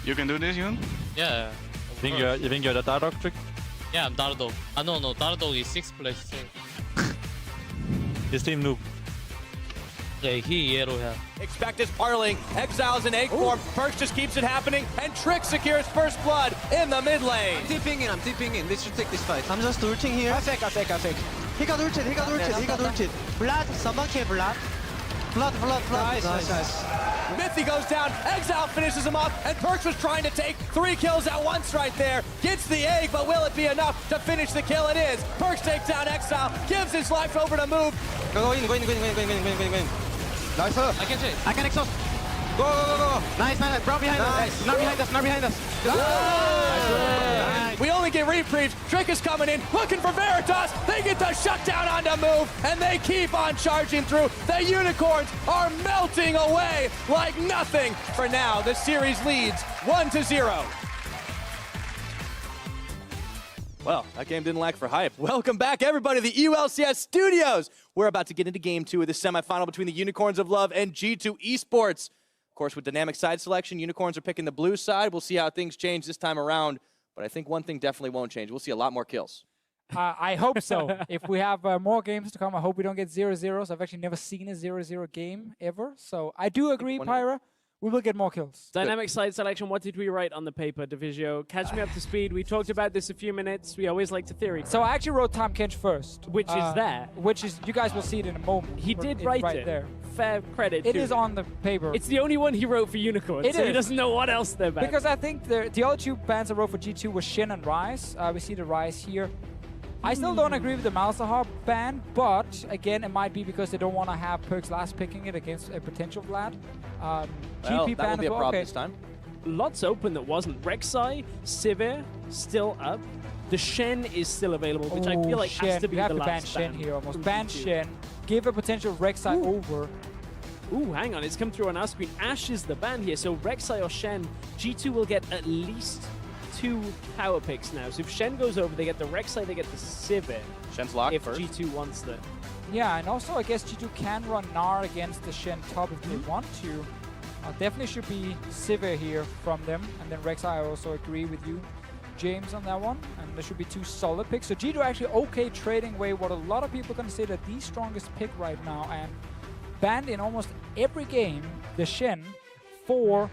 You can do this, Yoon? Yeah. You think you're the Dark trick? Yeah, I'm Daradog. No, Daradog is 6th place. So. His team noob. Yeah, he yellow here. Expect is parling. Exiles in egg form. Perks just keeps it happening. And Trick secures first blood in the mid lane. I'm TPing in. They should take this fight. I'm just ulting here. I think. He got ulted. Blood, someone came blood. Blood. Nice. Mithy goes down. Exile finishes him off. And Perks was trying to take 3 kills at once right there. Gets the egg, but will it be enough to finish the kill? It is. Perks takes down Exile. Gives his life over to Move. Go in. Nice. I can chase. I can exhaust. Go. Nice. Bro behind us. Not behind us. We only get reprieves. Trick is coming in, looking for Veritas. They get the shutdown on the Move, and they keep on charging through. The Unicorns are melting away like nothing. For now, the series leads 1-0. Well, that game didn't lack for hype. Welcome back, everybody, to the LCS Studios. We're about to get into Game 2 of the semifinal between the Unicorns of Love and G2 Esports. Of course, with dynamic side selection, Unicorns are picking the blue side. We'll see how things change this time around. But I think one thing definitely won't change. We'll see a lot more kills. I hope so. If we have more games to come, I hope we don't get 0-0s. I've actually never seen a 0-0 game ever. So I do agree, Pyra. We will get more kills. Dynamic side selection, what did we write on the paper, Divisio? Catch me up to speed. We talked about this a few minutes. We always like to theory. So I actually wrote Tom Kench first. Which is there. Which is, you guys will see it in a moment. He did write right it. there. Fair credit It to is him. on the paper. It's the only one he wrote for Unicorn, so he doesn't know what else they're about. Because I think the other 2 bans I wrote for G2 was Shin and Rise. We see the Rise here. I still don't agree with the Malzahar ban, but again, it might be because they don't want to have Perks last picking it against a potential Vlad. Well, GP that ban won't be a as well. problem Okay. this time. Lots open that wasn't. Rek'Sai, Sivir, still up. The Shen is still available, which I feel like Shen. has to be you have the to ban last Shen ban. here almost. Ban Shen. Give a potential Rek'Sai over. Ooh, hang on, it's come through on our screen. Ashe is the ban here, so Rek'Sai or Shen, G2 will get at least 2 power picks now. So if Shen goes over, they get the Rek'Sai, they get the Sivir. Shen's locked if first. G2 wants that. Yeah, and also I guess G2 can run Gnar against the Shen top if they want to. Definitely should be Sivir here from them. And then Rek'Sai, I also agree with you, James, on that one. And there should be 2 solid picks. So G2 actually okay trading away what a lot of people consider the strongest pick right now. And banned in almost every game the Shen for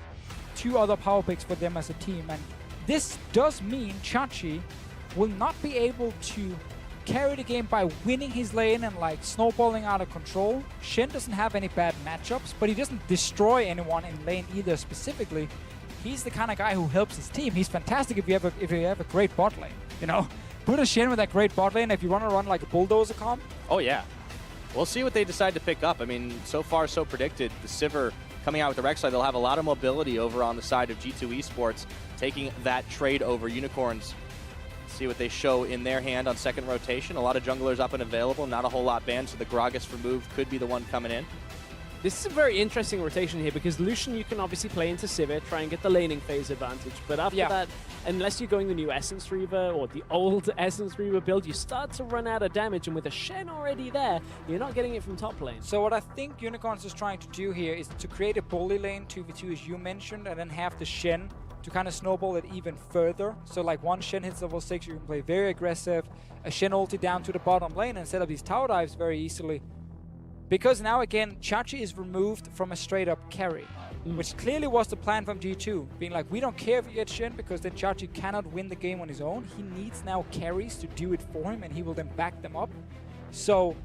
2 other power picks for them as a team. And this does mean Chachi will not be able to carry the game by winning his lane and like snowballing out of control. Shen doesn't have any bad matchups, but he doesn't destroy anyone in lane either specifically. He's the kind of guy who helps his team. He's fantastic if you have a great bot lane, you know? Put a Shen with that great bot lane if you want to run like a bulldozer comp. Oh, yeah. We'll see what they decide to pick up. I mean, so far, so predicted. The Sivir coming out with the Rek'Sai, they'll have a lot of mobility over on the side of G2 Esports, taking that trade over. Unicorns, see what they show in their hand on second rotation. A lot of junglers up and available, not a whole lot banned, so the Gragas removed could be the one coming in. This is a very interesting rotation here because Lucian you can obviously play into Sivir, try and get the laning phase advantage, but after that, unless you're going the new Essence Reaver or the old Essence Reaver build, you start to run out of damage, and with a Shen already there, you're not getting it from top lane. So what I think Unicorns is trying to do here is to create a bully lane 2v2 as you mentioned, and then have the Shen to kind of snowball it even further. So like one Shen hits level 6, you can play very aggressive, a Shen ulti down to the bottom lane and set up these tower dives very easily. Because now again, Chachi is removed from a straight up carry, which clearly was the plan from G2, being like, we don't care if you get Shen because then Chachi cannot win the game on his own. He needs now carries to do it for him and he will then back them up. So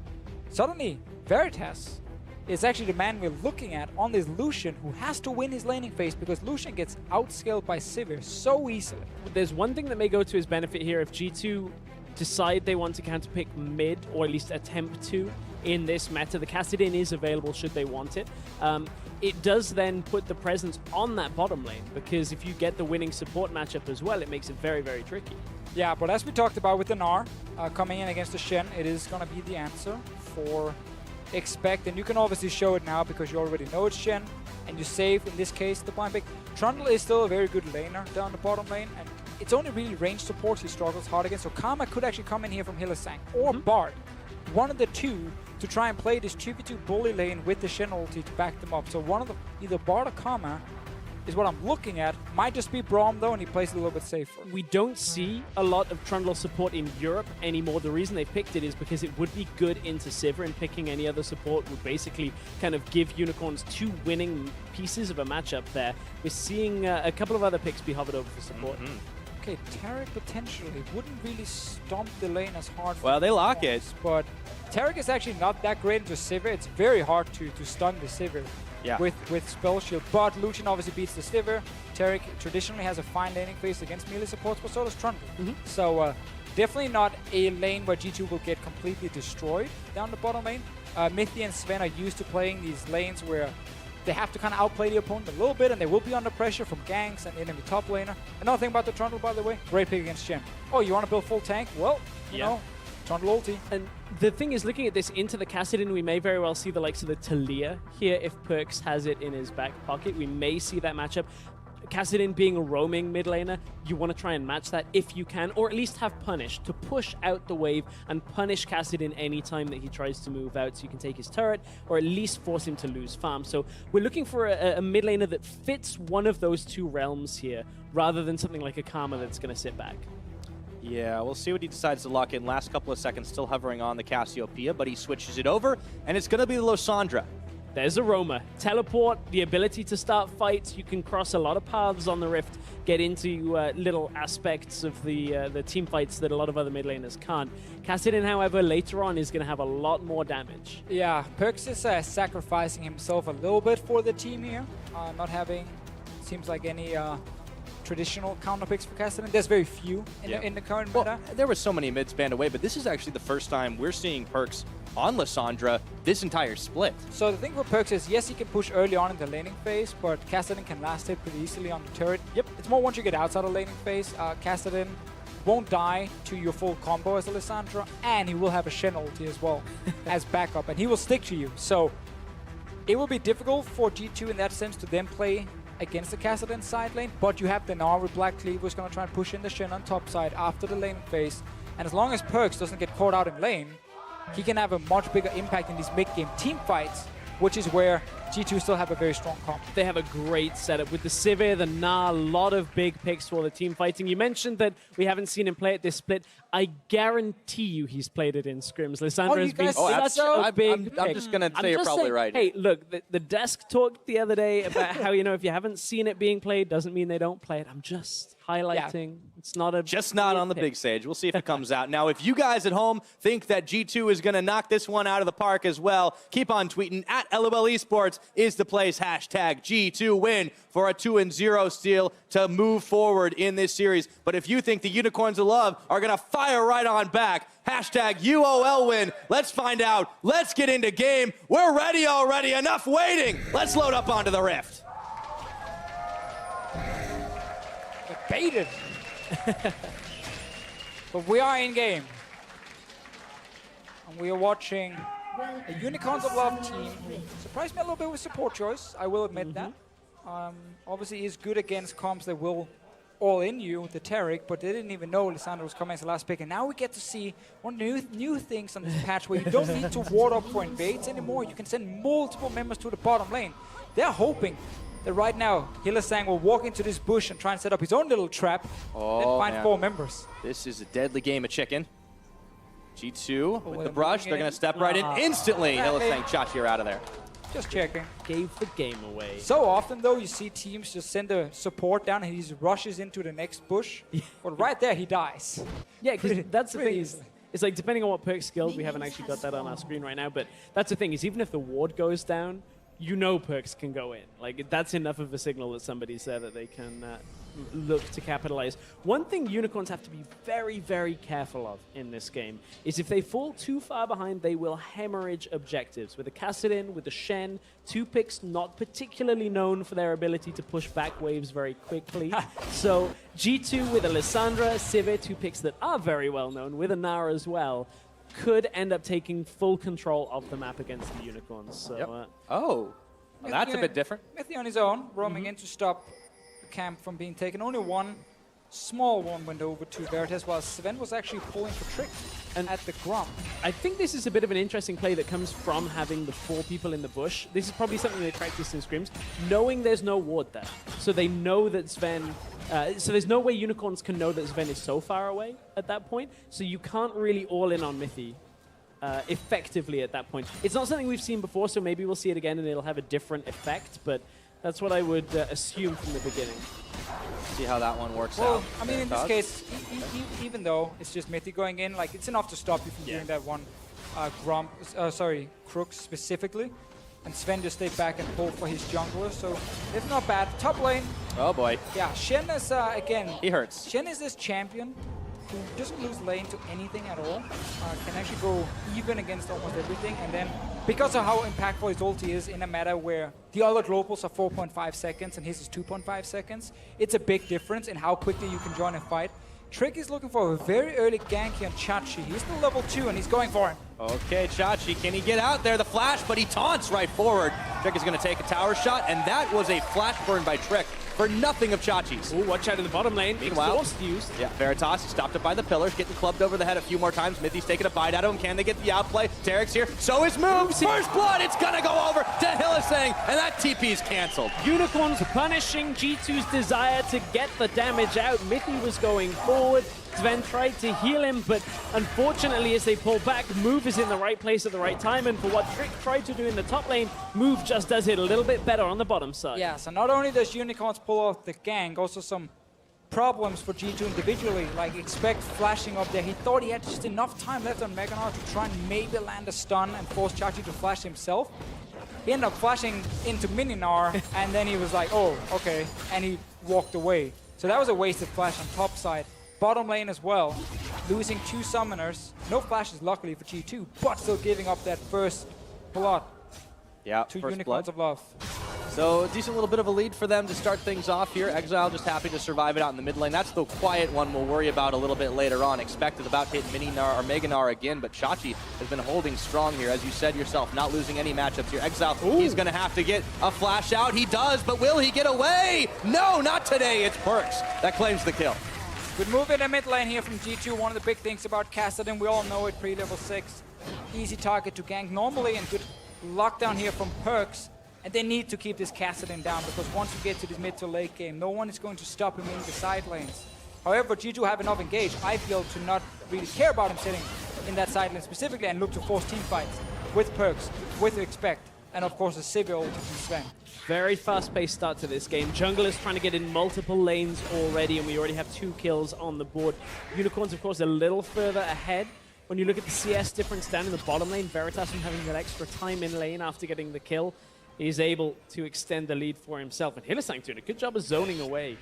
suddenly, Veritas is actually the man we're looking at on this Lucian who has to win his laning phase because Lucian gets outscaled by Sivir so easily. There's one thing that may go to his benefit here if G2 decide they want to counterpick mid, or at least attempt to, in this meta. The Kassadin is available should they want it. It does then put the presence on that bottom lane, because if you get the winning support matchup as well, it makes it very, very tricky. Yeah, but as we talked about with the Gnar coming in against the Shen, it is going to be the answer for expect, and you can obviously show it now because you already know it's Shen, and you save, in this case, the blind pick. Trundle is still a very good laner down the bottom lane, and it's only really range support he struggles hard against, so Karma could actually come in here from Hylissang or Bard, one of the two, to try and play this 2v2 bully lane with the Shen ulti to back them up. So one of the, either Bard or Karma, is what I'm looking at. Might just be Braum though, and he plays a little bit safer. We don't see a lot of Trundle support in Europe anymore. The reason they picked it is because it would be good into Sivir, and picking any other support would basically kind of give Unicorns 2 winning pieces of a matchup there. We're seeing a couple of other picks be hovered over for support. Okay, Taric potentially wouldn't really stomp the lane as hard. Well, they lock it. But Taric is actually not that great into Sivir. It's very hard to stun the Sivir with Spell Shield. But Lucian obviously beats the Sivir. Taric traditionally has a fine laning phase against melee supports, but so does Trundle. So definitely not a lane where G2 will get completely destroyed down the bottom lane. Mithy and Sven are used to playing these lanes where they have to kind of outplay the opponent a little bit, and they will be under pressure from ganks and enemy top laner. Another thing about the Trundle, by the way, great pick against Shen. Oh, you want to build full tank? Well, you know, Trundle ulti. And the thing is, looking at this into the Kassadin, we may very well see the likes of the Talia here if Perks has it in his back pocket. We may see that matchup. Kassadin being a roaming mid laner, you want to try and match that if you can, or at least have Punish to push out the wave and punish Kassadin any time that he tries to move out, so you can take his turret, or at least force him to lose farm. So we're looking for a mid laner that fits one of those 2 realms here, rather than something like a Karma that's going to sit back. Yeah, we'll see what he decides to lock in. Last couple of seconds still hovering on the Cassiopeia, but he switches it over, and it's going to be the Lysandra. There's Aroma. Teleport, the ability to start fights. You can cross a lot of paths on the Rift, get into little aspects of the team fights that a lot of other mid laners can't. Kassadin, however, later on is going to have a lot more damage. Yeah, Perks is sacrificing himself a little bit for the team here. Not having, seems like, any traditional counter picks for Kassadin. There's very few in the current meta. There were so many mids banned away, but this is actually the first time we're seeing Perks on Lysandra this entire split. So the thing with Perks is, yes, he can push early on in the laning phase, but Kassadin can last hit pretty easily on the turret. It's more once you get outside of laning phase. Kassadin won't die to your full combo as a Lysandra, and he will have a Shen ulti as well as backup, and he will stick to you. So it will be difficult for G2 in that sense to then play against the Kassadin side lane, but you have the Gnar with Black Cleave who's going to try and push in the Shen on top side after the laning phase, and as long as Perks doesn't get caught out in lane, he can have a much bigger impact in these mid-game team fights, which is where G2 still have a very strong comp. They have a great setup with the Sivir, the Gnar, a lot of big picks for the team fighting. You mentioned that we haven't seen him play at this split. I guarantee you he's played it in scrims. Lysandra has been such a big pick. I'm just going to say you're probably right. Hey, look, the desk talked the other day about how, you know, if you haven't seen it being played, doesn't mean they don't play it. I'm just highlighting. It's not a... Just not on the big stage. We'll see if it comes out. Now, if you guys at home think that G2 is going to knock this one out of the park as well, keep on tweeting at LOL Esports is the place. Hashtag G2 win for a 2-0 steal to move forward in this series. But if you think the Unicorns of Love are going to fire right on back, hashtag UOL win. Let's find out. Let's get into game. We're ready already. Enough waiting. Let's load up onto the Rift. Baited. But we are in game. And we are watching a Unicorns of Love team who surprised me a little bit with support choice. I will admit that. Obviously is good against comps that will all in you, the Taric, but they didn't even know Lysandra was coming as the last pick. And now we get to see one new things on this patch where you don't need to ward up for invades anymore. You can send multiple members to the bottom lane. They're hoping that right now, Hylissang will walk into this bush and try and set up his own little trap, then find 4 members. This is a deadly game of chicken. G2 with the brush, they're going to step right in instantly. Hylissang, Chachi are out of there. Just checking. Gave the game away. So often, though, you see teams just send a support down and he just rushes into the next bush. But right there, he dies. Yeah, because that's the thing. easily. It's like, depending on what perk skilled, we haven't actually got that on our screen right now, but that's the thing, is even if the ward goes down, you know perks can go in. Like, that's enough of a signal that somebody's there that they can look to capitalize. One thing Unicorns have to be very, very careful of in this game is if they fall too far behind, they will hemorrhage objectives. With the Kassadin, with the Shen, 2 picks not particularly known for their ability to push back waves very quickly. So G2 with a Lysandra, Sivir, 2 picks that are very well known, with a Gnar as well, could end up taking full control of the map against the Unicorns. So, well, that's a bit different. Mithy on his own, roaming in to stop the camp from being taken. Only one small window over to Veritas, while Sven was actually pulling for Trick. And at the Grump. I think this is a bit of an interesting play that comes from having the 4 people in the bush. This is probably something they practiced in scrims, knowing there's no ward there. So they know that Sven... so there's no way Unicorns can know that Sven is so far away at that point. So you can't really all in on Mythy effectively at that point. It's not something we've seen before, so maybe we'll see it again and it'll have a different effect. But that's what I would assume from the beginning. See how that one works Well, out. I mean, in this case, even though it's just Mythic going in, like, it's enough to stop you from doing that one Crook specifically. And Sven just stayed back and pulled for his jungler, so it's not bad. Top lane, Oh boy, yeah, Shen is, again, he hurts. Shen is this champion who doesn't lose lane to anything at all, can actually go even against almost everything, and then because of how impactful his ulti is in a matter where the other globals are 4.5 seconds and his is 2.5 seconds, it's a big difference in how quickly you can join a fight. Trick is looking for a very early gank here on Chachi. He's still level 2 and he's going for him. Okay, Chachi, can he get out there? The flash, but he taunts right forward. Trick is going to take a tower shot, and that was a flash burn by Trick for nothing of Chachi's. Ooh, watch out in the bottom lane. Meanwhile, Exhaust used. Yeah, Veritas stopped up by the pillars, getting clubbed over the head a few more times. Mithy's taking a bite out of him. Can they get the outplay? Tarek's here. So his move. First blood. It's going to go over to Hylissang, and that TP is canceled. Unicorns punishing G2's desire to get the damage out. Mythy was going forward. Sven tried to heal him, but unfortunately, as they pull back, Move is in the right place at the right time, and for what Trick tried to do in the top lane, Move just does it a little bit better on the bottom side. Yeah, so not only does Unicorns pull off the gank, also some problems for G2 individually, like Expect flashing up there. He thought he had just enough time left on Meganar to try and maybe land a stun and force Chachi to flash himself. He ended up flashing into Mininar, and then he was like, oh, okay, and he walked away. So that was a wasted flash on top side. Bottom lane as well, losing 2 summoners. No flashes, luckily, for G2, but still giving up that first blood Yeah, to first Unicorns blood. of Love. So a decent little bit of a lead for them to start things off here. Exile just happy to survive it out in the mid lane. That's the quiet one we'll worry about a little bit later on. Expect is about to hit Mininar or Meganar again, but Chachi has been holding strong here, as you said yourself, not losing any matchups here. Exile, he's going to have to get a flash out. He does, but will he get away? No, not today. It's Perks that claims the kill. Good move in the mid lane here from G2. One of the big things about Kassadin, we all know it, pre-level 6. Easy target to gank normally, and good lockdown here from Perks. And they need to keep this Kassadin down, because once you get to this mid to late game, no one is going to stop him in the side lanes. However, G2 have enough engaged, I feel, to not really care about him sitting in that side lane specifically, and look to force team fights with Perks, with Expect, and of course a Sivir ulti from Sven. Very fast-paced start to this game. Junglers trying to get in multiple lanes already, and we already have 2 kills on the board. Unicorns, of course, a little further ahead. When you look at the CS difference down in the bottom lane, Veritas from having that extra time in lane after getting the kill is able to extend the lead for himself. And Hylissang doing a good job of zoning away.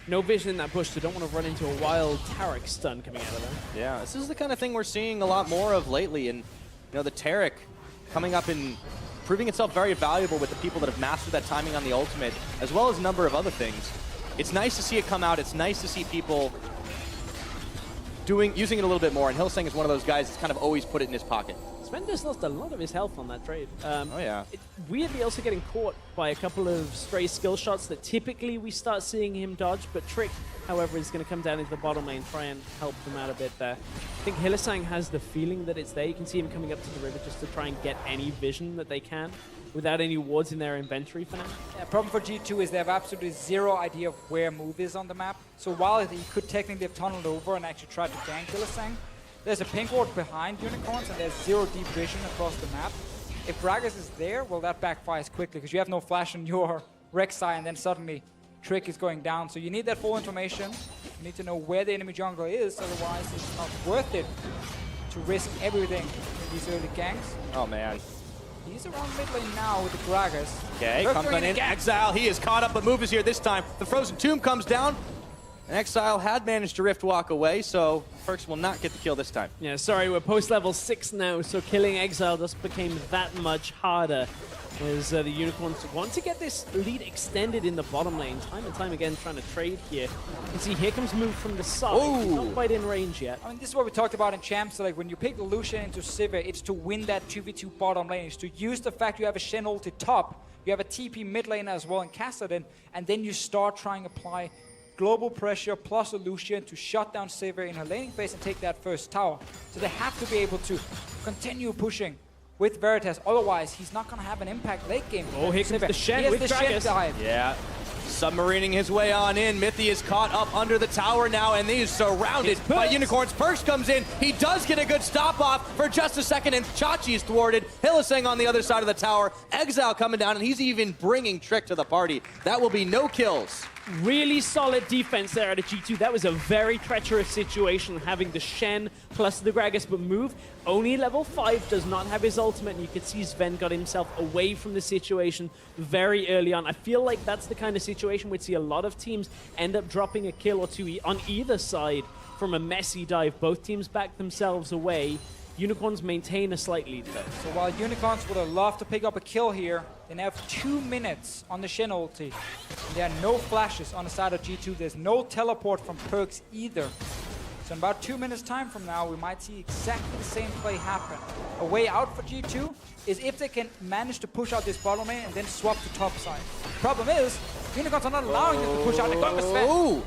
No vision in that bush, so don't want to run into a wild Tarek stun coming out of them. Yeah, this is the kind of thing we're seeing a lot more of lately, and the Tarek coming up and proving itself very valuable with the people that have mastered that timing on the ultimate, as well as a number of other things. It's nice to see it come out. It's nice to see people using it a little bit more, and Hylissang is one of those guys that's kind of always put it in his pocket. Sven just lost a lot of his health on that trade. Oh yeah. Weirdly also getting caught by a couple of stray skill shots that typically we start seeing him dodge, but Trick, however, is going to come down into the bottom lane, try and help them out a bit there. I think Hylissang has the feeling that it's there. You can see him coming up to the river just to try and get any vision that they can without any wards in their inventory for now. Yeah, problem for G2 is they have absolutely zero idea of where Move is on the map. So while he could technically have tunneled over and actually tried to gank Hylissang, there's a pink ward behind Unicorns and there's zero deep vision across the map. If Gragas is there, well, that backfires quickly because you have no flash on your Rek'Sai, and then suddenly Trick is going down. So you need that full information. You need to know where the enemy jungler is, otherwise it's not worth it to risk everything in these early ganks. Oh man. He's around mid lane now with the Gragas. Okay, comes on in. Exile, he is caught up, but Move is here this time. The Frozen Tomb comes down. And Exile had managed to rift walk away, so Perks will not get the kill this time. Yeah, sorry, we're post-level 6 now, so killing Exile just became that much harder as the Unicorns want to get this lead extended in the bottom lane. Time and time again trying to trade here. You can see here comes Move from the side. Ooh. Not quite in range yet. I mean, this is what we talked about in Champs. So, like, when you pick the Lucian into Sivir, it's to win that 2v2 bottom lane. It's to use the fact you have a Shen ulti top, you have a TP mid lane as well in Kassadin, and then you start trying to apply global pressure plus a Lucian to shut down Sivir in her laning phase and take that first tower. So they have to be able to continue pushing with Veritas. Otherwise, he's not going to have an impact late game. Oh, here comes the Shen with Gragas. Dive. Yeah. Submarining his way on in. Mithy is caught up under the tower now, and he's surrounded by Unicorns. Perks comes in. He does get a good stop off for just a second, and Chachi is thwarted. Hillisang on the other side of the tower. Exile coming down, and he's even bringing Trick to the party. That will be no kills. Really solid defense there at a G2. That was a very treacherous situation, having the Shen plus the Gragas, but move only level 5, does not have his ultimate, and you could see Sven got himself away from the situation very early on. I feel like that's the kind of situation we'd see a lot of teams end up dropping a kill or two on either side from a messy dive. Both teams back themselves away. Unicorns maintain a slight lead though. So while Unicorns would have loved to pick up a kill here, they now have 2 minutes on the Shen ulti. And there are no flashes on the side of G2. There's no teleport from Perks either. So in about 2 minutes time from now, we might see exactly the same play happen. A way out for G2 is if they can manage to push out this bottom lane and then swap to top side. Problem is, Unicorns are not allowing them to push out. They're going with Sven. Ooh.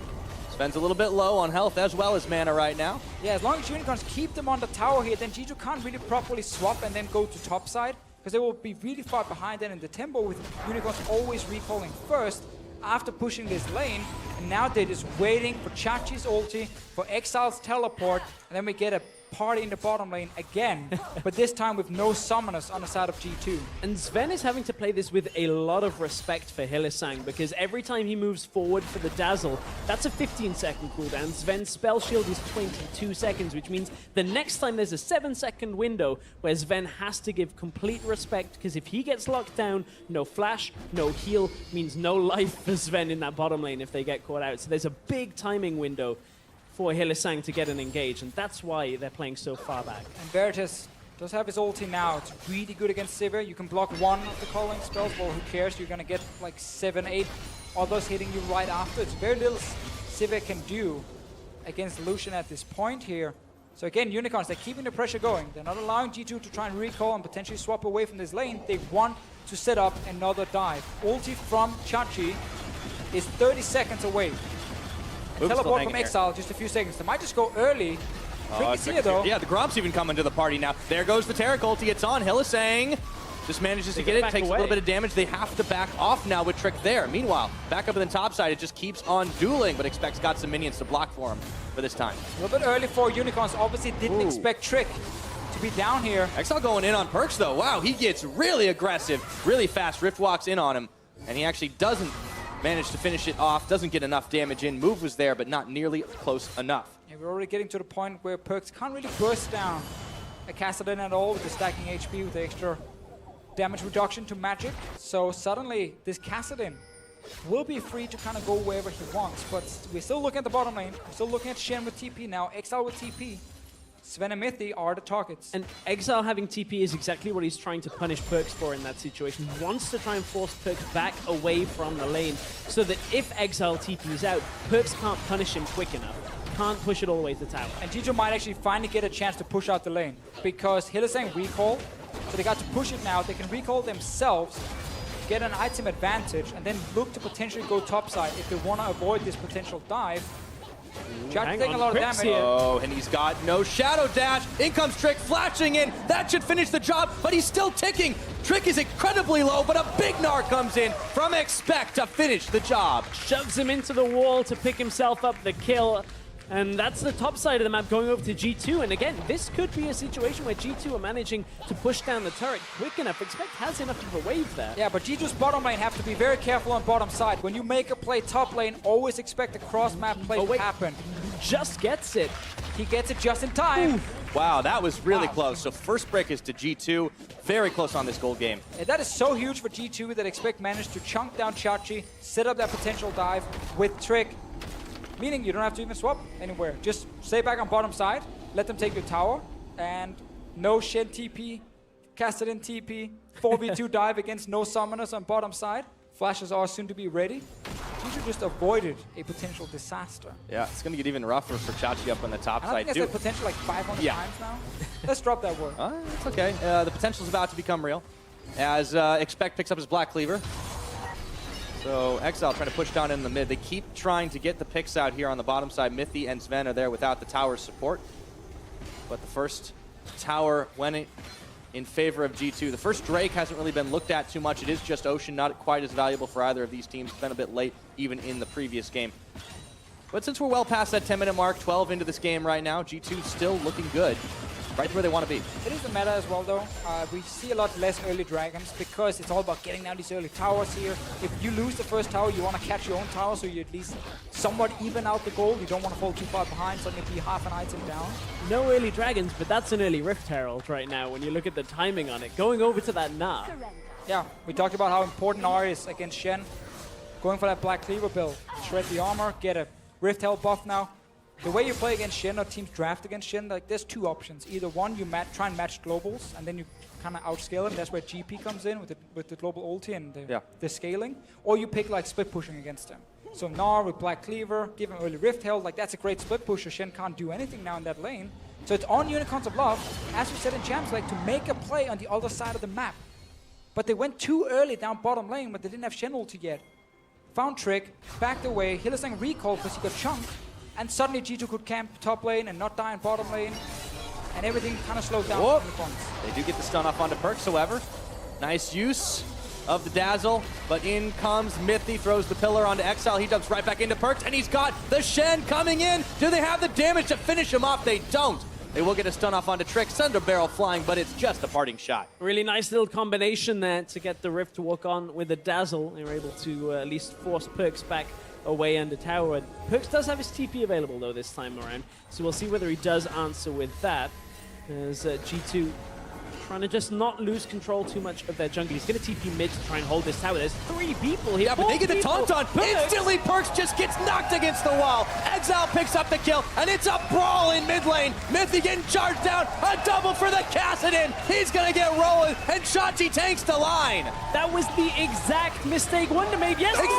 Sven's a little bit low on health as well as mana right now. Yeah, as long as Unicorns keep them on the tower here, then G2 can't really properly swap and then go to top side, because they will be really far behind then in the tempo, with Unicorns always recalling first after pushing this lane. And now they're just waiting for Chachi's ulti, for Exile's teleport, and then we get a party in the bottom lane again, but this time with no summoners on the side of G2. And Sven is having to play this with a lot of respect for Hillisang, because every time he moves forward for the Dazzle, that's a 15-second cooldown. Sven's spell shield is 22 seconds, which means the next time there's a 7-second window where Sven has to give complete respect, because if he gets locked down, no flash, no heal, means no life for Sven in that bottom lane if they get caught out. So there's a big timing window for Hillisang to get an engage, and that's why they're playing so far back. And Veritas does have his ulti now. It's really good against Sivir. You can block one of the calling spells, well, who cares? You're gonna get like 7, 8 others hitting you right after. It's very little Sivir can do against Lucian at this point here. So again, Unicorns, they're keeping the pressure going. They're not allowing G2 to try and recall and potentially swap away from this lane. They want to set up another dive. Ulti from Chachi is 30 seconds away. Teleport from Exile, just a few seconds. They might just go early. Tricky here, though. Yeah, the Gromp's even coming to the party now. There goes the Taric ulti. It's on. Hillisang just manages to get it. Takes a little bit of damage. They have to back off now with Trick there. Meanwhile, back up in the top side, it just keeps on dueling, but expects got some minions to block for him for this time. A little bit early for Unicorns. Obviously didn't expect Trick to be down here. Exile going in on Perks, though. Wow, he gets really aggressive, really fast. Rift walks in on him, and he actually doesn't manage to finish it off, doesn't get enough damage in. Move was there, but not nearly close enough. Yeah, we're already getting to the point where Perks can't really burst down a Kassadin at all with the stacking HP, with the extra damage reduction to magic. So suddenly, this Kassadin will be free to kind of go wherever he wants. But we're still looking at the bottom lane. We're still looking at Shen with TP now, Exile with TP. Sven and Mithy are the targets. And Exile having TP is exactly what he's trying to punish Perks for in that situation. He wants to try and force Perks back away from the lane, so that if Exile TPs out, Perks can't punish him quick enough. Can't push it all the way to the tower. And G2 might actually finally get a chance to push out the lane, because Hillisang recall, so they got to push it now. They can recall themselves, get an item advantage, and then look to potentially go topside if they want to avoid this potential dive. Chachi taking a lot of damage here. Oh, and he's got no shadow dash. In comes Trick, flashing in. That should finish the job, but he's still ticking. Trick is incredibly low, but a big Gnar comes in from Expect to finish the job. Shoves him into the wall to pick himself up the kill. And that's the top side of the map going over to G2. And again, this could be a situation where G2 are managing to push down the turret quick enough. Expect has enough of a wave there. Yeah, but G2's bottom lane have to be very careful on bottom side. When you make a play top lane, always expect a cross-map play to happen. Just gets it. He gets it just in time. Wow, that was really close. So first break is to G2. Very close on this gold game. And that is so huge for G2 that Expect managed to chunk down Chachi, set up that potential dive with Trick. Meaning you don't have to even swap anywhere. Just stay back on bottom side, let them take your tower, and no Shen TP, Kassadin TP, 4v2 dive against no summoners on bottom side. Flashes are soon to be ready. G2 just avoided a potential disaster. Yeah, it's going to get even rougher for Chachi up on the top I side, think I too. said potential like 500 times now. Let's drop that word. It's okay. The potential's about to become real. As Expect picks up his Black Cleaver. So Exile trying to push down in the mid. They keep trying to get the picks out here on the bottom side. Mythy and Sven are there without the tower's support. But the first tower went in favor of G2. The first Drake hasn't really been looked at too much. It is just Ocean, not quite as valuable for either of these teams. It's been a bit late even in the previous game. But since we're well past that 10-minute mark, 12 into this game right now, G2 still looking good. Right where they want to be. It is a matter as well, though. We see a lot less early dragons because it's all about getting down these early towers here. If you lose the first tower, you want to catch your own tower so you at least somewhat even out the goal. You don't want to fall too far behind, suddenly be half an item down. No early dragons, but that's an early Rift Herald right now when you look at the timing on it. Going over to that Gnar. Yeah, we talked about how important Gnar is against Shen. Going for that Black Cleaver build. Shred the armor, get a Rift Herald buff now. The way you play against Shen or teams draft against Shen, like there's two options. Either one, you try and match globals, and then you kind of outscale them. That's where GP comes in with the global ulti and the scaling. Or you pick like split pushing against them. So Gnar with Black Cleaver, give him early Rift Herald, like that's a great split pusher. Shen can't do anything now in that lane. So it's on Unicorns of Love, as we said in Champs League, to make a play on the other side of the map. But they went too early down bottom lane, but they didn't have Shen ulti yet. Found Trick, backed away, Hylissang recalled because he got chunked. And suddenly G2 could camp top lane and not die in bottom lane. And everything kind of slowed down for Unicorns. They do get the stun off onto Perks, however. Nice use of the Dazzle, but in comes Mythy, throws the pillar onto Exile. He dumps right back into Perks, and he's got the Shen coming in. Do they have the damage to finish him off? They don't. They will get a stun off onto Trick, Thunder Barrel flying, but it's just a parting shot. Really nice little combination there to get the Rift to walk on with the Dazzle. They were able to at least force Perks back away under tower. Perks does have his TP available though this time around, so we'll see whether he does answer with that. As G2 trying to just not lose control too much of their jungle. He's going to TP mid to try and hold this tower. There's 3 people here. Yeah, but they get a taunt on. Instantly, Perks just gets knocked against the wall. Exile picks up the kill, and it's a brawl in mid lane. Mythy getting charged down. A double for the Kassadin. He's going to get rolling, and Shachi tanks the line. That was the exact mistake Wonder made yesterday.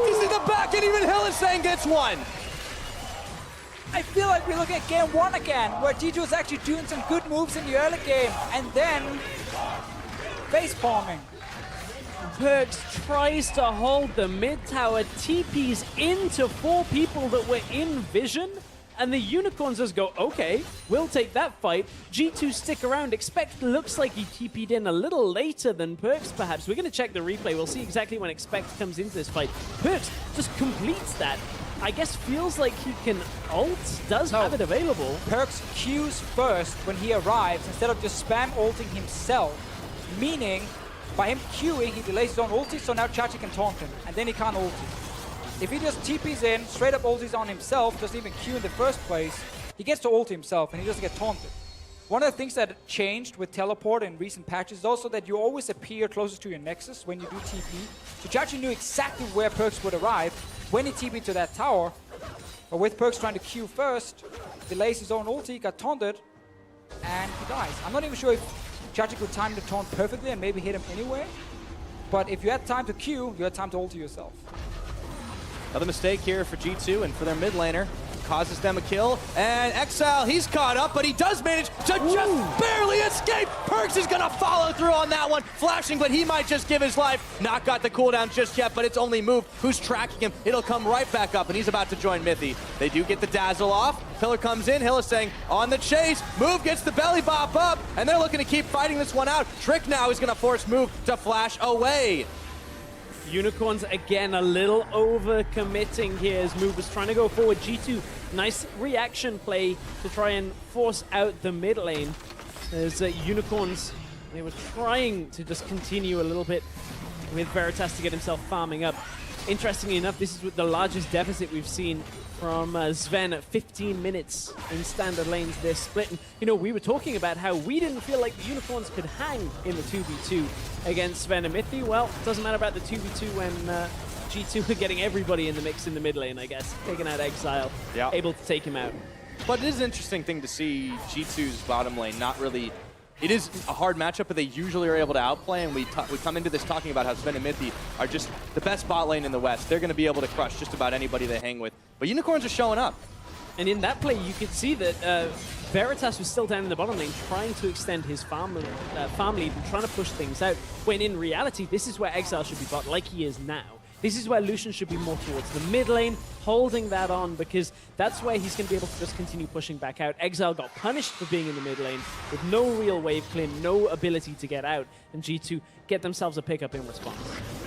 He's in the back, and even Hylissang gets one. I feel like we're looking at game 1 again, where G2 is actually doing some good moves in the early game, and then face bombing. Perks tries to hold the mid tower, TPs into 4 people that were in vision, and the Unicorns just go, okay, we'll take that fight. G2 stick around, Expect looks like he TP'd in a little later than Perks perhaps. We're going to check the replay, we'll see exactly when Expect comes into this fight. Perks just completes that. I guess feels like he can ult, does have it available. Perks Qs first when he arrives instead of just spam ulting himself, meaning by him Qing, he delays his own ulti, so now Chachi can taunt him, and then he can't ulti. If he just TPs in, straight up ultis on himself, doesn't even Q in the first place, he gets to ult himself and he doesn't get taunted. One of the things that changed with teleport in recent patches is also that you always appear closest to your nexus when you do TP. So Chachi knew exactly where Perks would arrive when he TP'd to that tower. But with Perks trying to Q first, delays his own ulti, got taunted, and he dies. I'm not even sure if Chachi could time the taunt perfectly and maybe hit him anyway. But if you had time to Q, you had time to ulti yourself. Another mistake here for G2 and for their mid laner. Causes them a kill, and Exile, he's caught up, but he does manage to just barely escape. Perks is gonna follow through on that one, flashing, but he might just give his life. Not got the cooldown just yet, but it's only Move who's tracking him. It'll come right back up, and he's about to join Mythy. They do get the Dazzle off. Pillar comes in, Hylissang on the chase. Move gets the belly bop up, and they're looking to keep fighting this one out. Trick now is gonna force Move to flash away. Unicorns again a little over committing here as Move was trying to go forward. G2, nice reaction play to try and force out the mid lane. As Unicorns, they were trying to just continue a little bit with Veritas to get himself farming up. Interestingly enough, this is with the largest deficit we've seen from Sven at 15 minutes in standard lanes this split. And, you know, we were talking about how we didn't feel like the Unicorns could hang in the 2v2 against Sven and Mythy. Well, it doesn't matter about the 2v2 when G2 are getting everybody in the mix in the mid lane, I guess. Taking out Exile, able to take him out. But it is an interesting thing to see G2's bottom lane not really... It is a hard matchup, but they usually are able to outplay, and we come into this talking about how Sven and Mythy are just the best bot lane in the West. They're going to be able to crush just about anybody they hang with. But Unicorns are showing up. And in that play, you could see that Veritas was still down in the bottom lane trying to extend his farm lead and trying to push things out, when in reality, this is where Exile should be bot, like he is now. This is where Lucian should be more towards the mid lane, holding that on, because that's where he's going to be able to just continue pushing back out. Exile got punished for being in the mid lane with no real wave clear, no ability to get out, and G2 get themselves a pickup in response.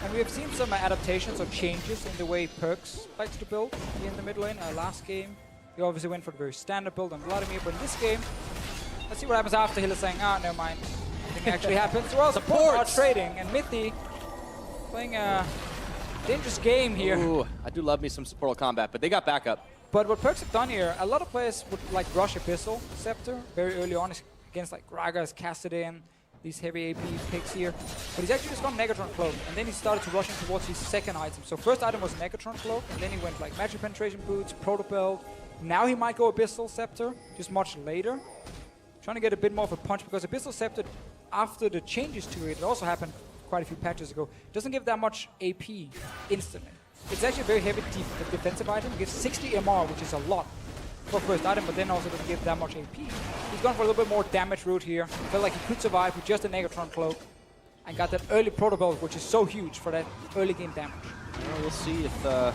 And we have seen some adaptations or changes in the way Perks likes to build here in the mid lane. Last game, he obviously went for the very standard build on Vladimir, but in this game, let's see what happens after. Hill is saying, never mind. Nothing actually happens. Well, support are trading, and Mithy playing a dangerous game here. Ooh, I do love me some supportal combat, but they got backup. But what Perks have done here, a lot of players would like rush Abyssal Scepter very early on against like Gragas, Kassadin, these heavy AP picks here. But he's actually just gone Negatron Cloak, and then he started to rush in towards his second item. So first item was Negatron Cloak, and then he went like Magic Penetration Boots, Protobelt. Now he might go Abyssal Scepter, just much later. Trying to get a bit more of a punch, because Abyssal Scepter, after the changes to it also happened quite a few patches ago, doesn't give that much AP instantly. It's actually a very heavy defensive item. It gives 60 MR, which is a lot for first item, but then also doesn't give that much AP. He's gone for a little bit more damage route here. Felt like he could survive with just a Negatron Cloak and got that early Protobelt, which is so huge for that early game damage. Well, we'll see if it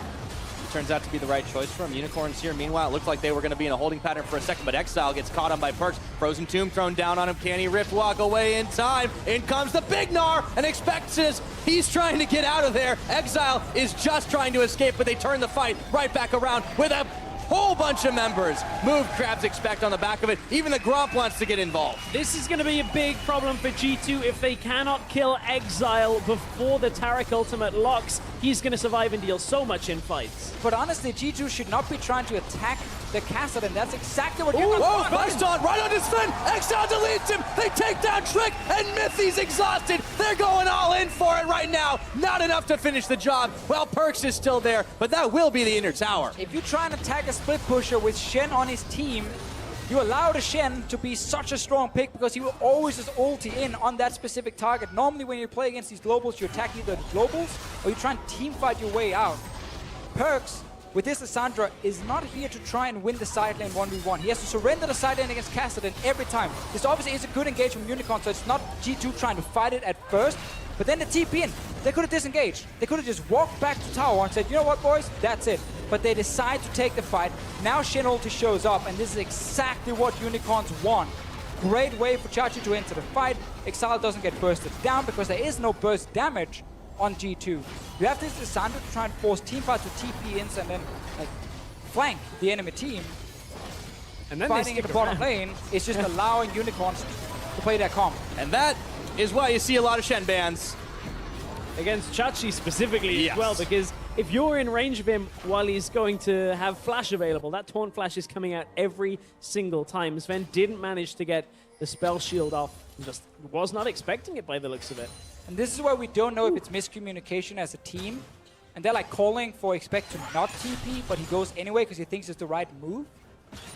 turns out to be the right choice for him. Unicorns here, meanwhile, it looked like they were going to be in a holding pattern for a second, but Exile gets caught on by Perks. Frozen Tomb thrown down on him. Can he Rift walk away in time? In comes the Big Gnar and expects this. He's trying to get out of there. Exile is just trying to escape, but they turn the fight right back around with a whole bunch of members. Move Crabs expect on the back of it. Even the Gromp wants to get involved. This is going to be a big problem for G2 if they cannot kill Exile before the Taric ultimate locks. He's going to survive and deal so much in fights. But honestly, G2 should not be trying to attack the Kassadin, and that's exactly what Whoa, you're going Burst on, right on his fin! Exile deletes him! They take down Trick, and Mithy's exhausted! They're going all in for it right now! Not enough to finish the job. Well, Perks is still there, but that will be the inner tower. If you try and attack a split pusher with Shen on his team, you allow the Shen to be such a strong pick because he will always just ulti in on that specific target. Normally when you play against these globals, you attack either the globals or you try and team fight your way out. Perks, with this Lissandra, is not here to try and win the side lane 1v1. He has to surrender the side lane against Kassadin every time. This obviously is a good engage from Unicorn, so it's not G2 trying to fight it at first. But then the TP in, they could have disengaged. They could have just walked back to tower and said, you know what, boys, that's it. But they decide to take the fight. Now Shen ulti shows up, and this is exactly what Unicorns want. Great way for Chachi to enter the fight. Exile doesn't get bursted down because there is no burst damage on G2. You have this Lissandra to try and force teamfights with TP ins and then like flank the enemy team. And then fighting in the bottom lane is just allowing Unicorns to play their comp. And that is why you see a lot of Shen bans. Against Chachi specifically Yes. as well, because if you're in range of him while he's going to have flash available, that taunt flash is coming out every single time. Sven didn't manage to get the spell shield off. He just was not expecting it by the looks of it. And this is why we don't know if it's miscommunication as a team. And they're like calling for expect to not TP, but he goes anyway because he thinks it's the right move.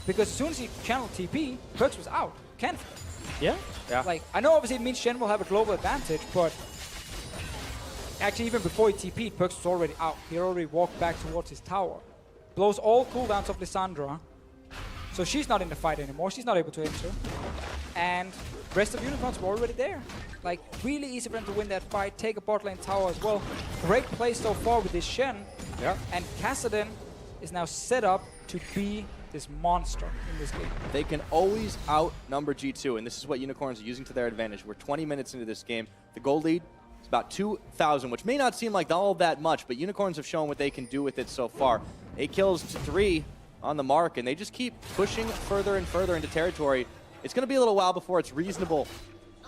Because as soon as he channeled TP, Perks was out. Can't. Yeah. Like, I know obviously it means Shen will have a global advantage, but actually even before he TP'd, Perks was already out. He already walked back towards his tower. Blows all cooldowns of Lissandra. So she's not in the fight anymore. She's not able to enter. And rest of Unicorns were already there. Like, really easy for them to win that fight. Take a bot lane tower as well. Great play so far with this Shen. Yeah. And Kassadin is now set up to be this monster in this game. They can always outnumber G2, and this is what Unicorns are using to their advantage. We're 20 minutes into this game. The gold lead is about 2,000, which may not seem like all that much, but Unicorns have shown what they can do with it so far. 8 kills to 3 on the mark, and they just keep pushing further and further into territory. It's going to be a little while before it's reasonable.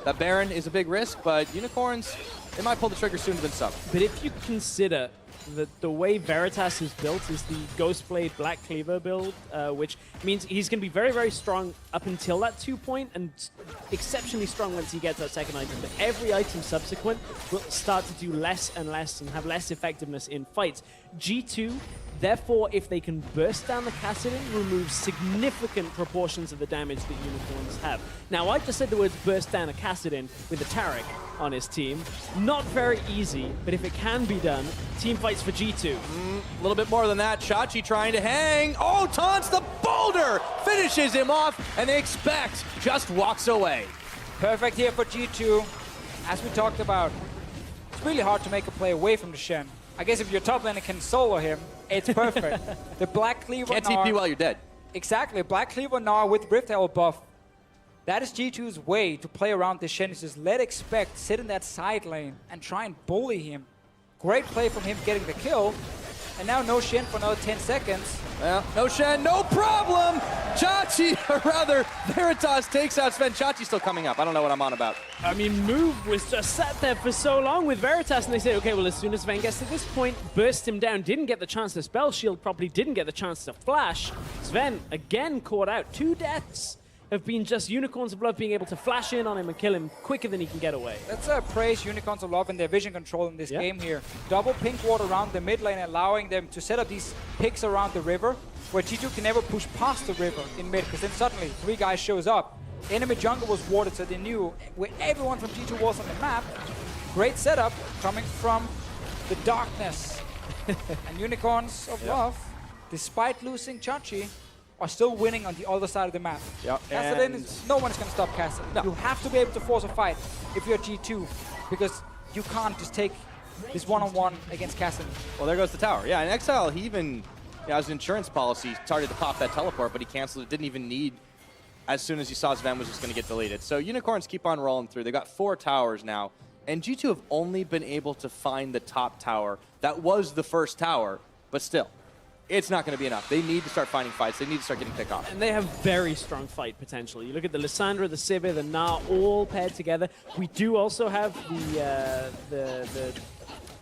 That Baron is a big risk, but Unicorns, they might pull the trigger sooner than some. But if you consider that the way Veritas is built is the Ghostblade Black Cleaver build, which means he's going to be very, very strong up until that 2 point and exceptionally strong once he gets that second item. But every item subsequent will start to do less and less and have less effectiveness in fights. G2, therefore, if they can burst down the Kassadin, remove significant proportions of the damage that Unicorns have. Now, I just said the words burst down a Kassadin with a Taric on his team. Not very easy, but if it can be done, team fights for G2. A little bit more than that. Chachi trying to hang. Oh, taunts the boulder! Finishes him off, and they expect just walks away. Perfect here for G2. As we talked about, it's really hard to make a play away from the Shen. I guess if your top laner can solo him, it's perfect. The Black Cleaver Can't Gnar, TP while you're dead. exactly, Black Cleaver Gnar with Rift Herald buff. That is G2's way to play around the Shen. Is just let Expect sit in that side lane and try and bully him. Great play from him getting the kill. And now no Shen for another 10 seconds. Well, no Shen, no problem! Chachi, or rather, Veritas takes out Sven. Chachi's still coming up. I don't know what I'm on about. I mean, Move was just sat there for so long with Veritas, and they said, okay, well, as soon as Sven gets to this point, burst him down, didn't get the chance to spell shield properly, didn't get the chance to flash. Sven, again, caught out. 2 deaths have been just Unicorns of Love being able to flash in on him and kill him quicker than he can get away. Let's praise Unicorns of Love and their vision control in this game here. Double pink ward around the mid lane, allowing them to set up these picks around the river, where G2 can never push past the river in mid, because then suddenly 3 guys shows up. Enemy jungle was warded, so they knew where everyone from G2 was on the map. Great setup coming from the darkness. And Unicorns of Love, despite losing Chachi, are still winning on the other side of the map. Kassadin is, no one's going to stop Kassadin. No. You have to be able to force a fight if you're G2, because you can't just take this one-on-one against Kassadin. Well, there goes the tower. Yeah, in Exile, he even, as an insurance policy, started to pop that teleport, but he canceled it. Didn't even need, as soon as he saw Sven was just going to get deleted. So Unicorns keep on rolling through. They got 4 towers now, and G2 have only been able to find the top tower. That was the first tower, but still, it's not going to be enough. They need to start finding fights. They need to start getting picked off. And they have very strong fight potential. You look at the Lissandra, the Sivir, the Gnar, all paired together. We do also have the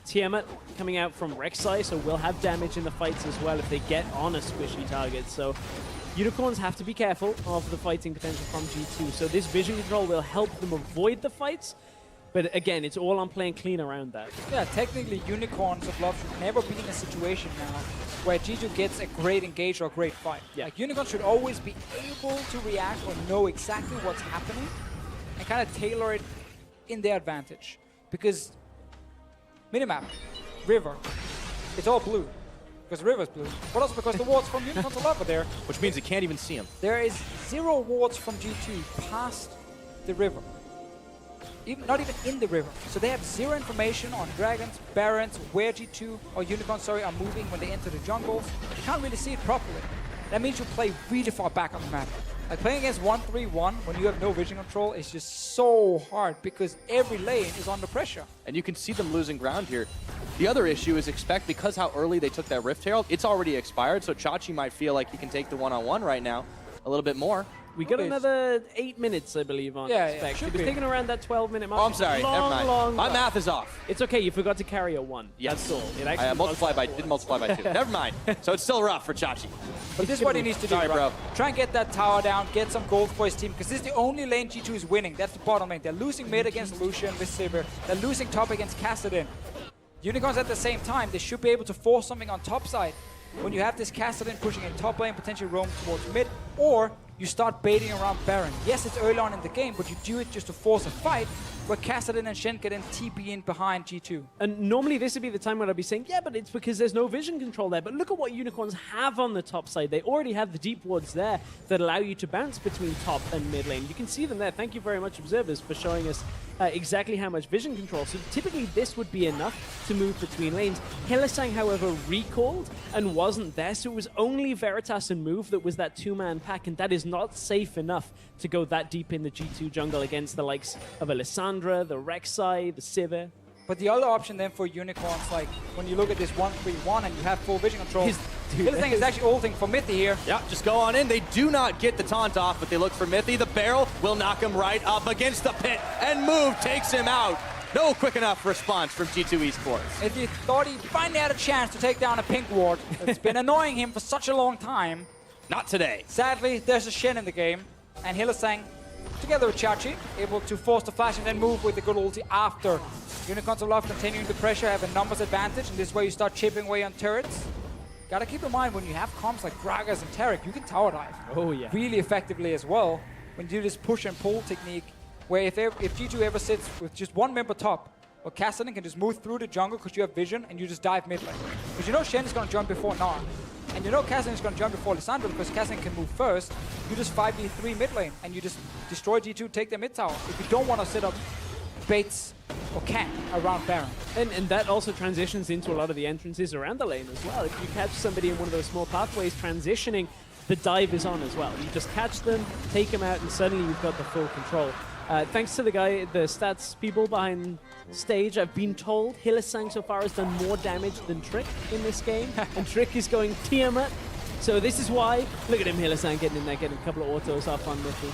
Tiamat coming out from Rek'Sai, so we'll have damage in the fights as well if they get on a squishy target. So Unicorns have to be careful of the fighting potential from G2. So this vision control will help them avoid the fights. But again, it's all on playing clean around that. Yeah, technically Unicorns of Love should never be in a situation now where G2 gets a great engage or a great fight. Yeah. Like, Unicorns should always be able to react or know exactly what's happening and kind of tailor it in their advantage. Because minimap, river, it's all blue. Because the river's blue, but also because the wards from Unicorns of Love are there. Which means you can't even see him. There is 0 wards from G2 past the river. Not even in the river. So they have 0 information on dragons, barons, where G2 or Unicorns, are moving when they enter the jungles. You can't really see it properly. That means you play really far back on the map. Like, playing against 1-3-1 when you have no vision control is just so hard because every lane is under pressure. And you can see them losing ground here. The other issue is Expect, because how early they took that Rift Herald, it's already expired, so Chachi might feel like he can take the one-on-one right now a little bit more. We got another 8 minutes, I believe, on Expect. It was taking around that 12-minute mark. Oh, I'm sorry. Long, never mind. My math is off. It's okay. You forgot to carry a 1. Yes. That's all. It I actually didn't multiply by 2. Never mind. So it's still rough for Chachi. But this is what he needs to do, bro. Try and get that tower down, get some gold for his team, because this is the only lane G2 is winning. That's the bottom lane. They're losing mid against Lucian with Sivir. They're losing top against Kassadin. Unicorns at the same time, they should be able to force something on top side. When you have this Kassadin pushing in top lane, potentially roam towards mid, or you start baiting around Baron. Yes, it's early on in the game, but you do it just to force a fight where Kassadin and Shen can then TP in behind G2. And normally this would be the time when I'd be saying, yeah, but it's because there's no vision control there. But look at what Unicorns have on the top side. They already have the deep wards there that allow you to bounce between top and mid lane. You can see them there. Thank you very much, observers, for showing us exactly how much vision control. So typically this would be enough to move between lanes. Hylissang, however, recalled and wasn't there. So it was only Veritas and Move that was that 2-man pack, and that is not safe enough to go that deep in the G2 jungle against the likes of a Lissandra, the Rek'Sai, the Sivir. But the other option then for Unicorns, like when you look at this 1-3-1 and you have full vision control, the other thing is actually ulting for Mithy here. Yeah, just go on in. They do not get the taunt off, but they look for Mithy. The barrel will knock him right up against the pit, and Move takes him out. No quick enough response from G2 Esports. If you thought he finally had a chance to take down a pink ward, it's been annoying him for such a long time. Not today. Sadly, there's a Shen in the game, and Hylissang, together with Chachi, able to force the flash and then move with the good ulti after. Unicorns of Love continuing the pressure, have a numbers advantage, and this is where you start chipping away on turrets. Gotta keep in mind, when you have comps like Gragas and Taric, you can tower dive. Oh yeah. Really effectively as well, when you do this push and pull technique, where if G2 ever sits with just one member top, well, Kassadin can just move through the jungle because you have vision, and you just dive mid lane. Because you know Shen is gonna jump before Gnar. And you know Kassadin is going to jump before Lissandra because Kassadin can move first. You just 5v3 mid lane and you just destroy G2, take their mid tower. If you don't want to set up baits or can around Baron. And that also transitions into a lot of the entrances around the lane as well. If you catch somebody in one of those small pathways transitioning, the dive is on as well. You just catch them, take them out, and suddenly you've got the full control. Thanks to the stats people behind stage, I've been told Hylissang so far has done more damage than Trick in this game, and Trick is going Tiamat. So this is why, look at him, Hylissang getting in there, getting a couple of autos off on Mithy.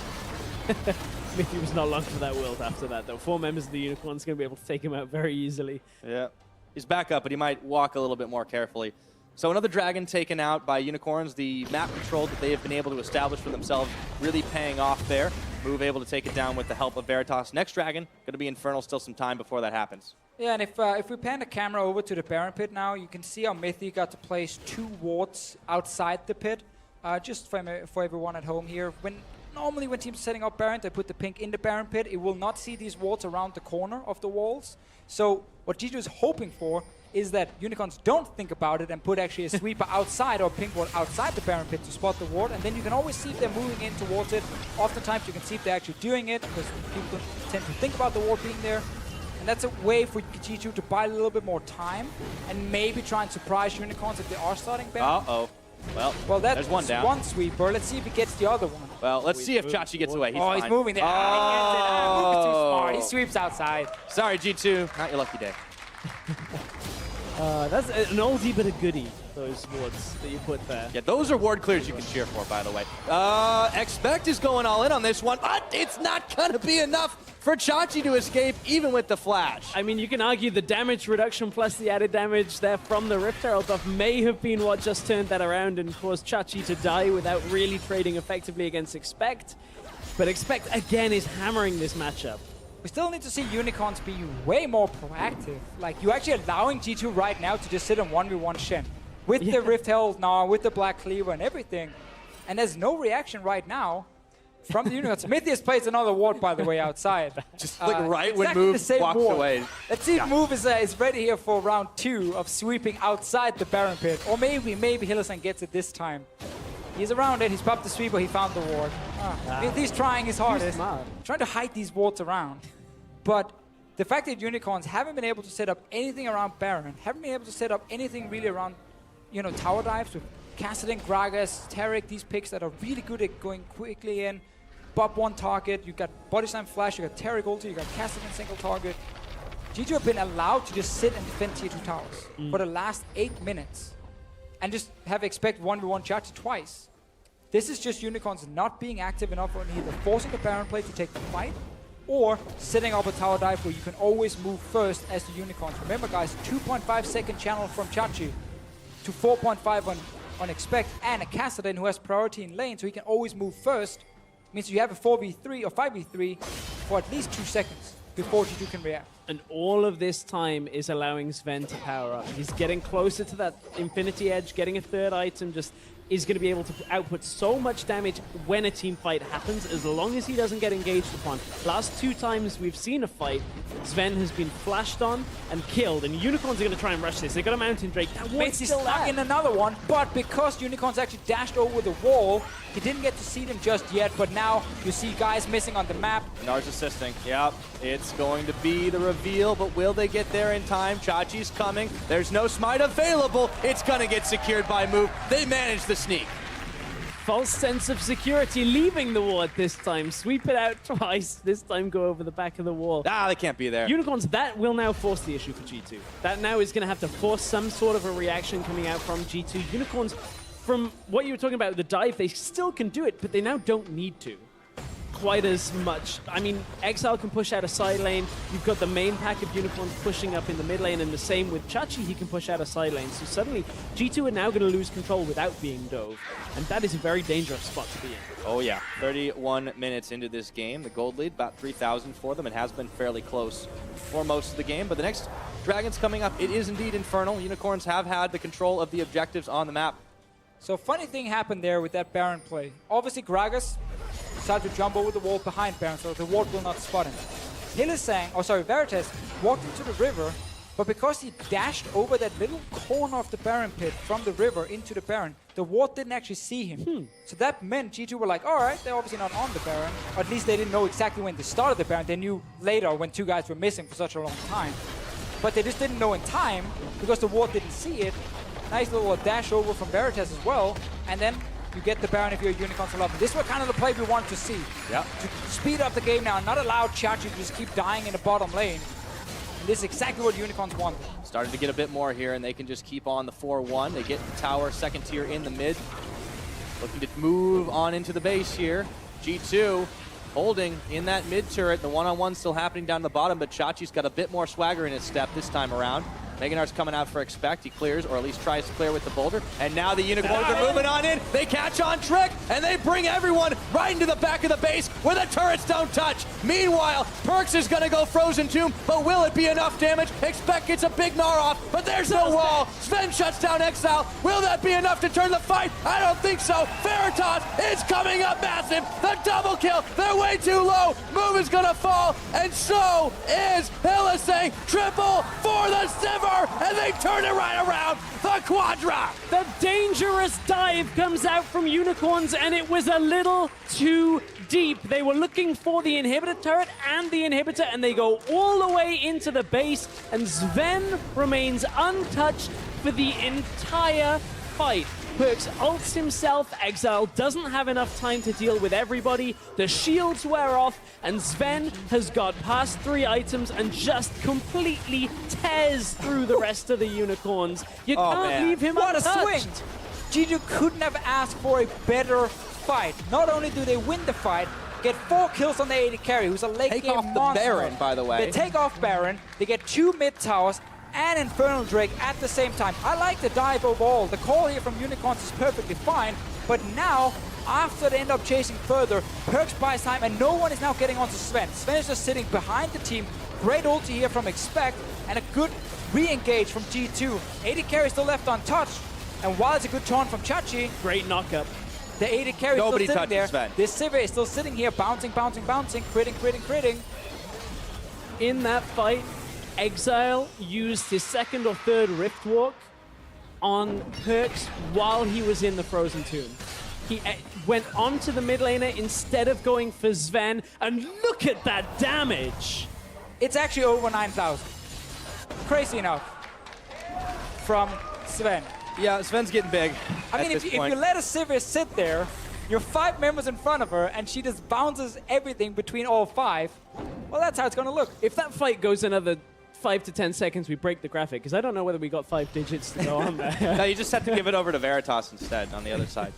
Mithy was not long for that world after that, though. 4 members of the Unicorns going to be able to take him out very easily. Yeah. He's back up, but he might walk a little bit more carefully. So another dragon taken out by Unicorns. The map control that they have been able to establish for themselves really paying off there. Move able to take it down with the help of Veritas. Next dragon, going to be Infernal, still some time before that happens. Yeah, and if we pan the camera over to the Baron pit now, you can see how Mithy got to place 2 wards outside the pit. Just for everyone at home here, normally when teams are setting up Baron, they put the pink in the Baron pit. It will not see these wards around the corner of the walls. So what G2 is hoping for is that Unicorns don't think about it and put actually a sweeper outside or a pink ward outside the Baron pit to spot the ward, and then you can always see if they're moving in towards it. Oftentimes you can see if they're actually doing it, because people tend to think about the ward being there. And that's a way for G2 to buy a little bit more time and maybe try and surprise Unicorns if they are starting Baron. Uh-oh. Well, that's there's one down. One sweeper. Let's see if he gets the other one. Well, let's see if Chachi gets away. He's he's fine. moving there. He gets it. Move is too smart. He sweeps outside. Sorry, G2. Not your lucky day. That's an oldie but a goodie, those wards that you put there. Yeah, those are ward clears you can cheer for, by the way. Expect is going all in on this one, but it's not going to be enough for Chachi to escape, even with the flash. I mean, you can argue the damage reduction plus the added damage there from the Rift Herald buff may have been what just turned that around and caused Chachi to die without really trading effectively against Expect. But Expect, again, is hammering this matchup. We still need to see Unicorns be way more proactive. Like, you're actually allowing G2 right now to just sit on 1v1 Shen. With the Rift Herald now, with the Black Cleaver and everything. And there's no reaction right now from the Unicorns. Mythius plays another ward, by the way, outside. Just like right when exactly Move walks ward. away. Let's see if Move is ready here for round 2 of sweeping outside the Baron pit. Or maybe Hylissang gets it this time. He's around it, he's popped the sweeper, he found the ward. He's trying his hardest, trying to hide these wards around. But the fact that Unicorns haven't been able to set up anything around Baron, haven't been able to set up anything really around, you know, tower dives with Kassadin, Gragas, Taric, these picks that are really good at going quickly in. Bob one target, you got Body Slam Flash, you got Taric ulti, you got Kassadin single target. G2 have been allowed to just sit and defend tier 2 towers for the last 8 minutes. And just have Expect 1v1 Chachi twice. This is just Unicorns not being active enough on either forcing the Baron play to take the fight, or setting up a tower dive where you can always move first as the Unicorns. Remember guys, 2.5 second channel from Chachi to 4.5 on Expect, and a Kassadin who has priority in lane, so he can always move first. Means you have a 4v3 or 5v3 for at least 2 seconds before G2 can react. And all of this time is allowing Sven to power up. He's getting closer to that Infinity Edge, getting a 3rd item, just is going to be able to output so much damage when a team fight happens, as long as he doesn't get engaged upon. Last 2 times we've seen a fight, Sven has been flashed on and killed, and Unicorns are going to try and rush this. They got a Mountain Drake. That one's He's still stuck in another one, but because Unicorns actually dashed over the wall, he didn't get to see them just yet, but now you see guys missing on the map. Nars assisting. Yep, it's going to be the reveal, but will they get there in time? Chachi's coming. There's no smite available. It's going to get secured by Move. They managed the sneak. False sense of security, leaving the ward this time. Sweep it out twice. This time go over the back of the wall. They can't be there. Unicorns, that will now force the issue for G2. That now is going to have to force some sort of a reaction coming out from G2. Unicorns, from what you were talking about, the dive, they still can do it, but they now don't need to quite as much. I mean, Exile can push out a side lane. You've got the main pack of Unicorns pushing up in the mid lane, and the same with Chachi, he can push out a side lane. So suddenly, G2 are now going to lose control without being dove, and that is a very dangerous spot to be in. Oh yeah, 31 minutes into this game. The gold lead, about 3,000 for them. It has been fairly close for most of the game, but the next Dragon's coming up. It is indeed Infernal. Unicorns have had the control of the objectives on the map. So funny thing happened there with that Baron play. Obviously Gragas decided to jump over the wall behind Baron, so the ward will not spot him. Hylissang, Veritas walked into the river, But because he dashed over that little corner of the Baron pit from the river into the Baron, the ward didn't actually see him. So that meant G2 were like, all right, they're obviously not on the Baron. Or at least they didn't know exactly when they started the Baron. They knew later when 2 guys were missing for such a long time. But they just didn't know in time because the ward didn't see it. Nice little dash over from Veritas as well. And then you get the Baron if you're a Unicorns level. This was kind of the play we wanted to see. Yeah. To speed up the game now, not allow Chachi to just keep dying in the bottom lane. And this is exactly what Unicorns wanted. Starting to get a bit more here, and they can just keep on the 4-1. They get the tower, second tier in the mid. Looking to move on into the base here. G2 holding in that mid turret. The one-on-one still happening down the bottom, but Chachi's got a bit more swagger in his step this time around. Meganar's coming out for expect. He clears, or at least tries to clear with the boulder. And now the Unicorns are moving on in. They catch on Trick, and they bring everyone right into the back of the base where the turrets don't touch. Meanwhile, Perks is going to go Frozen Tomb, but will it be enough damage? Expect gets a big gnar off, but there's no wall. Sven shuts down Exile. Will that be enough to turn the fight? I don't think so. Veritas is coming up massive. The double kill. They're way too low. Move is going to fall, and so is Hillisang. Triple for the Sivir. And they turn it right around. The Quadra. The dangerous dive comes out from Unicorns, and it was a little too deep. They were looking for the inhibitor turret and the inhibitor, and they go all the way into the base, and Sven remains untouched for the entire fight. Perks ults himself, Exile doesn't have enough time to deal with everybody, the shields wear off, and Sven has got past 3 items and just completely tears through the rest of the Unicorns. You can't leave him What untouched. a swing! G2 couldn't have asked for a better fight. Not only do they win the fight, get 4 kills on the AD carry, who's a late Take game off the monster. Baron, by the way. They take off Baron, they get 2 mid towers, and Infernal Drake at the same time. I like the dive overall. The call here from Unicorns is perfectly fine, but now, after they end up chasing further, Perks buys time, and no one is now getting onto Sven. Sven is just sitting behind the team. Great ulti here from Expect, and a good re-engage from G2. AD carry still left untouched, and while it's a good taunt from Chachi, Great knockup. the AD carry is still Nobody sitting touches there. Sven. This Sivir is still sitting here, bouncing, critting. In that fight, Exile used his 2nd or 3rd Rift Walk on Perks while he was in the Frozen Tomb. He went onto the mid laner instead of going for Sven, and look at that damage! It's actually over 9,000. Crazy enough. From Sven. Yeah, Sven's getting big. I mean, if you let a Sivir sit there, you're 5 members in front of her, and she just bounces everything between all 5, well, that's how it's going to look. If that fight goes another 5 to 10 seconds, we break the graphic, because I don't know whether we got 5 digits to go on there. No, you just have to give it over to Veritas instead on the other side.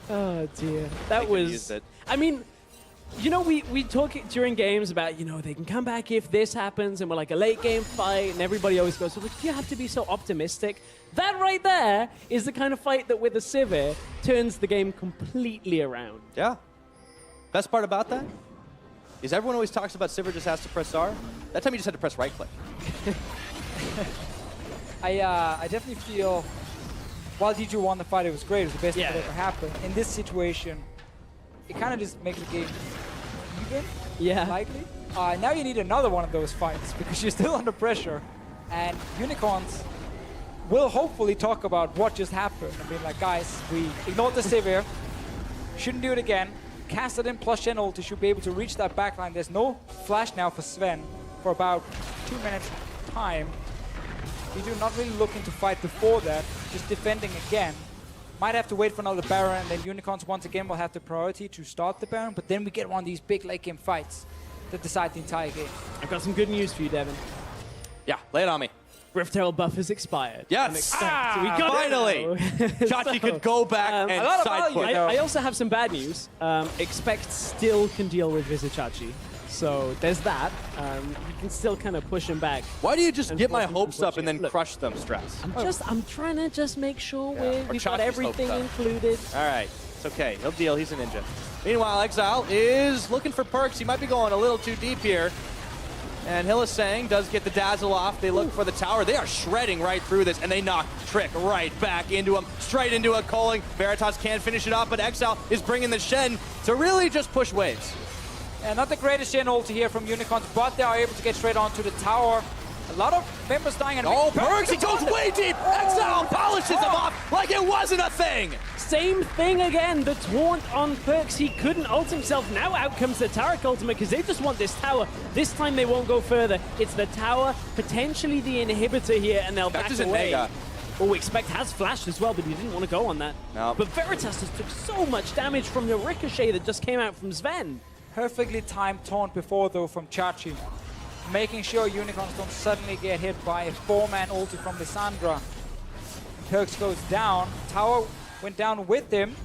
Oh dear. They That could've was... used it. I mean, you know, we talk during games about, you know, they can come back if this happens, and we're like a late game fight, and everybody always goes, well, you have to be so optimistic. That right there is the kind of fight that with a Sivir turns the game completely around. Yeah. Best part about that is everyone always talks about Sivir just has to press R. That time you just had to press right click. I definitely feel, while G2 won the fight, it was great. It was the best thing that ever happened. In this situation, it kind of just makes the game even, likely. Now you need another one of those fights because you're still under pressure. And Unicorns will hopefully talk about what just happened. I mean, like, guys, we ignored the Sivir. Shouldn't do it again. Cast it in plus Shen ult, should be able to reach that backline. There's no flash now for Sven for about 2 minutes time. G2 not really looking to fight before that, just defending again. Might have to wait for another Baron, and then Unicorns once again will have the priority to start the Baron, but then we get one of these big late game fights that decide the entire game. I've got some good news for you, Devin. Yeah, lay it on me. Rift Herald buff has expired. Yes! So we got finally! it. Chachi could go back and a lot of side value, push. though. I also have some bad news. Expect still can deal with Vizichachi. So there's that. You can still kind of push him back. Why do you just And get my force him to hopes up push and it. then Look, crush them, Stress? I'm trying to just make sure Or we've got Chachi's everything hopes up. included. All right, it's okay. He'll deal. He's a ninja. Meanwhile, Exile is looking for Perks. He might be going a little too deep here. And Hillisang does get the dazzle off. They look for the tower. They are shredding right through this, and they knock Trick right back into him, straight into a Culling. Veritas can't finish it off, but Exile is bringing the Shen to really just push waves. And not the greatest Shen ulti here from Unicorns, but they are able to get straight onto the tower. A lot of members dying. And Oh, Perks, he goes way deep! Exile polishes him off like it wasn't a thing! Same thing again, the taunt on Perks. He couldn't ult himself. Now out comes the Taric ultimate because they just want this tower. This time they won't go further. It's the tower, potentially the inhibitor here, and they'll back away. Oh, Expect has flashed as well, but he didn't want to go on that. No. But Veritas just took so much damage from the ricochet that just came out from Sven. Perfectly timed taunt before, though, from Chachi. Making sure Unicorns don't suddenly get hit by a 4-man ulti from Lissandra. Perks goes down. Tower went down with him.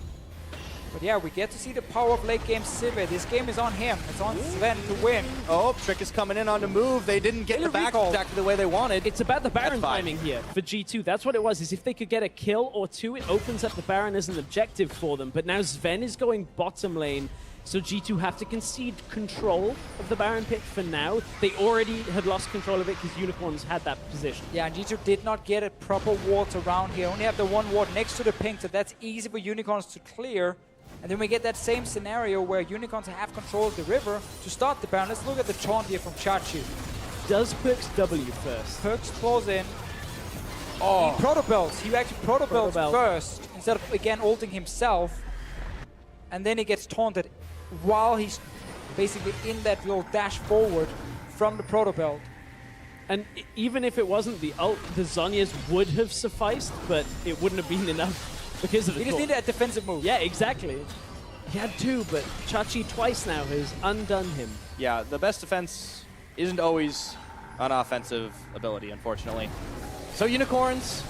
But yeah, we get to see the power of late game Sivir. This game is on him. It's on Sven to win. Oh, Trick is coming in on the move. They didn't get the back exactly the way they wanted. It's about the Baron timing here for G2. That's what it was, is if they could get a kill or two, it opens up the Baron as an objective for them. But now Sven is going bottom lane, so G2 have to concede control of the Baron pit for now. They already had lost control of it because Unicorns had that position. Yeah, and G2 did not get a proper ward around here. Only have the one ward next to the pink, so that's easy for Unicorns to clear. And then we get that same scenario where Unicorns have control of the river to start the Baron. Let's look at the taunt here from Chachi. Does Perks W first? Perks claws in. Oh. He protobelts. He actually protobelts first instead of, again, ulting himself. And then he gets taunted while he's basically in that little dash forward from the protobelt. And even if it wasn't the ult, the Zhonya's would have sufficed, but it wouldn't have been enough. Because of the he just needed a defensive move. Yeah, exactly. He had two, but Chachi twice now has undone him. Yeah, the best defense isn't always an offensive ability, unfortunately. So Unicorns,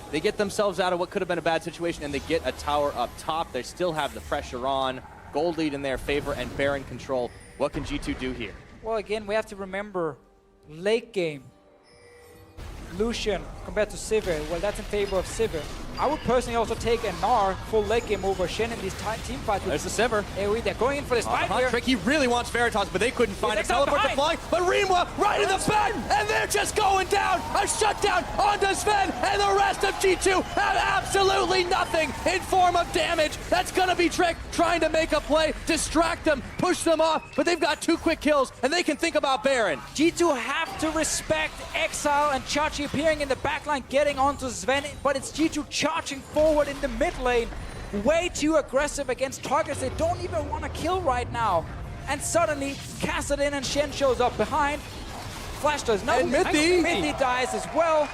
they get themselves out of what could have been a bad situation, and they get a tower up top. They still have the pressure on. Gold lead in their favor and Baron control. What can G2 do here? Well, again, we have to remember late game. Lucian compared to Sivir, well, that's in favor of Sivir. I would personally also take a Gnar full late game over Shen in these team fights. There's the Sivir. AoE, they're going in for this fight here. Trick, he really wants Veritas, but they couldn't find it. Teleport to flying, but Rimwa right in the back, and they're just going down. A shutdown onto Sven, and the rest of G2 have absolutely nothing in form of damage. That's gonna be Trick trying to make a play, distract them, push them off, but they've got 2 quick kills, and they can think about Baron. G2 have to respect Exile and Chachi appearing in the backline, getting onto Sven, but it's G2 charging forward in the mid lane. Way too aggressive against targets they don't even want to kill right now. And suddenly, Kassadin and Shen shows up behind. Flash does no. And Mithy dies as well.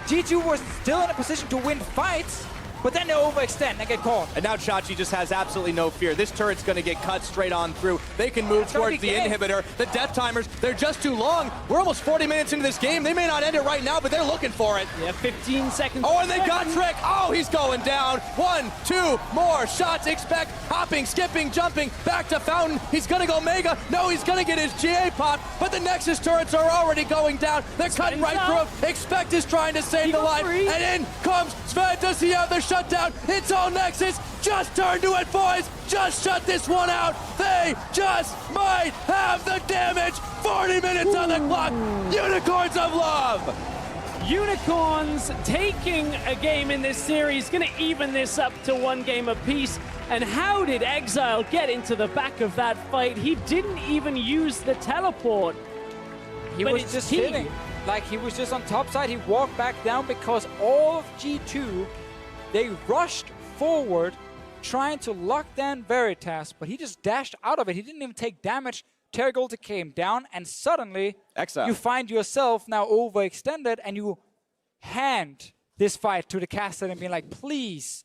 G2 was still in a position to win fights, but then they overextend and get caught. And now Chachi just has absolutely no fear. This turret's going to get cut straight on through. They can move towards the inhibitor. The death timers, they're just too long. We're almost 40 minutes into this game. They may not end it right now, but they're looking for it. Yeah, 15 seconds. Oh, and they got Trick. Oh, he's going down. 1, 2 more shots. Expect hopping, skipping, jumping. Back to Fountain. He's going to go Mega. No, he's going to get his GA pop, but the Nexus turrets are already going down. They're cutting right through him. Expect is trying to save the line. And in comes Sven. Does he have the shutdown? It's all Nexus. Just turn to it, boys. Just shut this one out. They just might have the damage. 40 minutes on the clock. Unicorns of love. Unicorns taking a game in this series, going to even this up to 1 game apiece. And how did Exile get into the back of that fight? He didn't even use the teleport. He was just sitting. Like, he was just on top side. He walked back down because all of G2, they rushed forward trying to lock down Veritas, but he just dashed out of it. He didn't even take damage. Terragolta came down, and suddenly you find yourself now overextended, and you hand this fight to the caster and being like, please,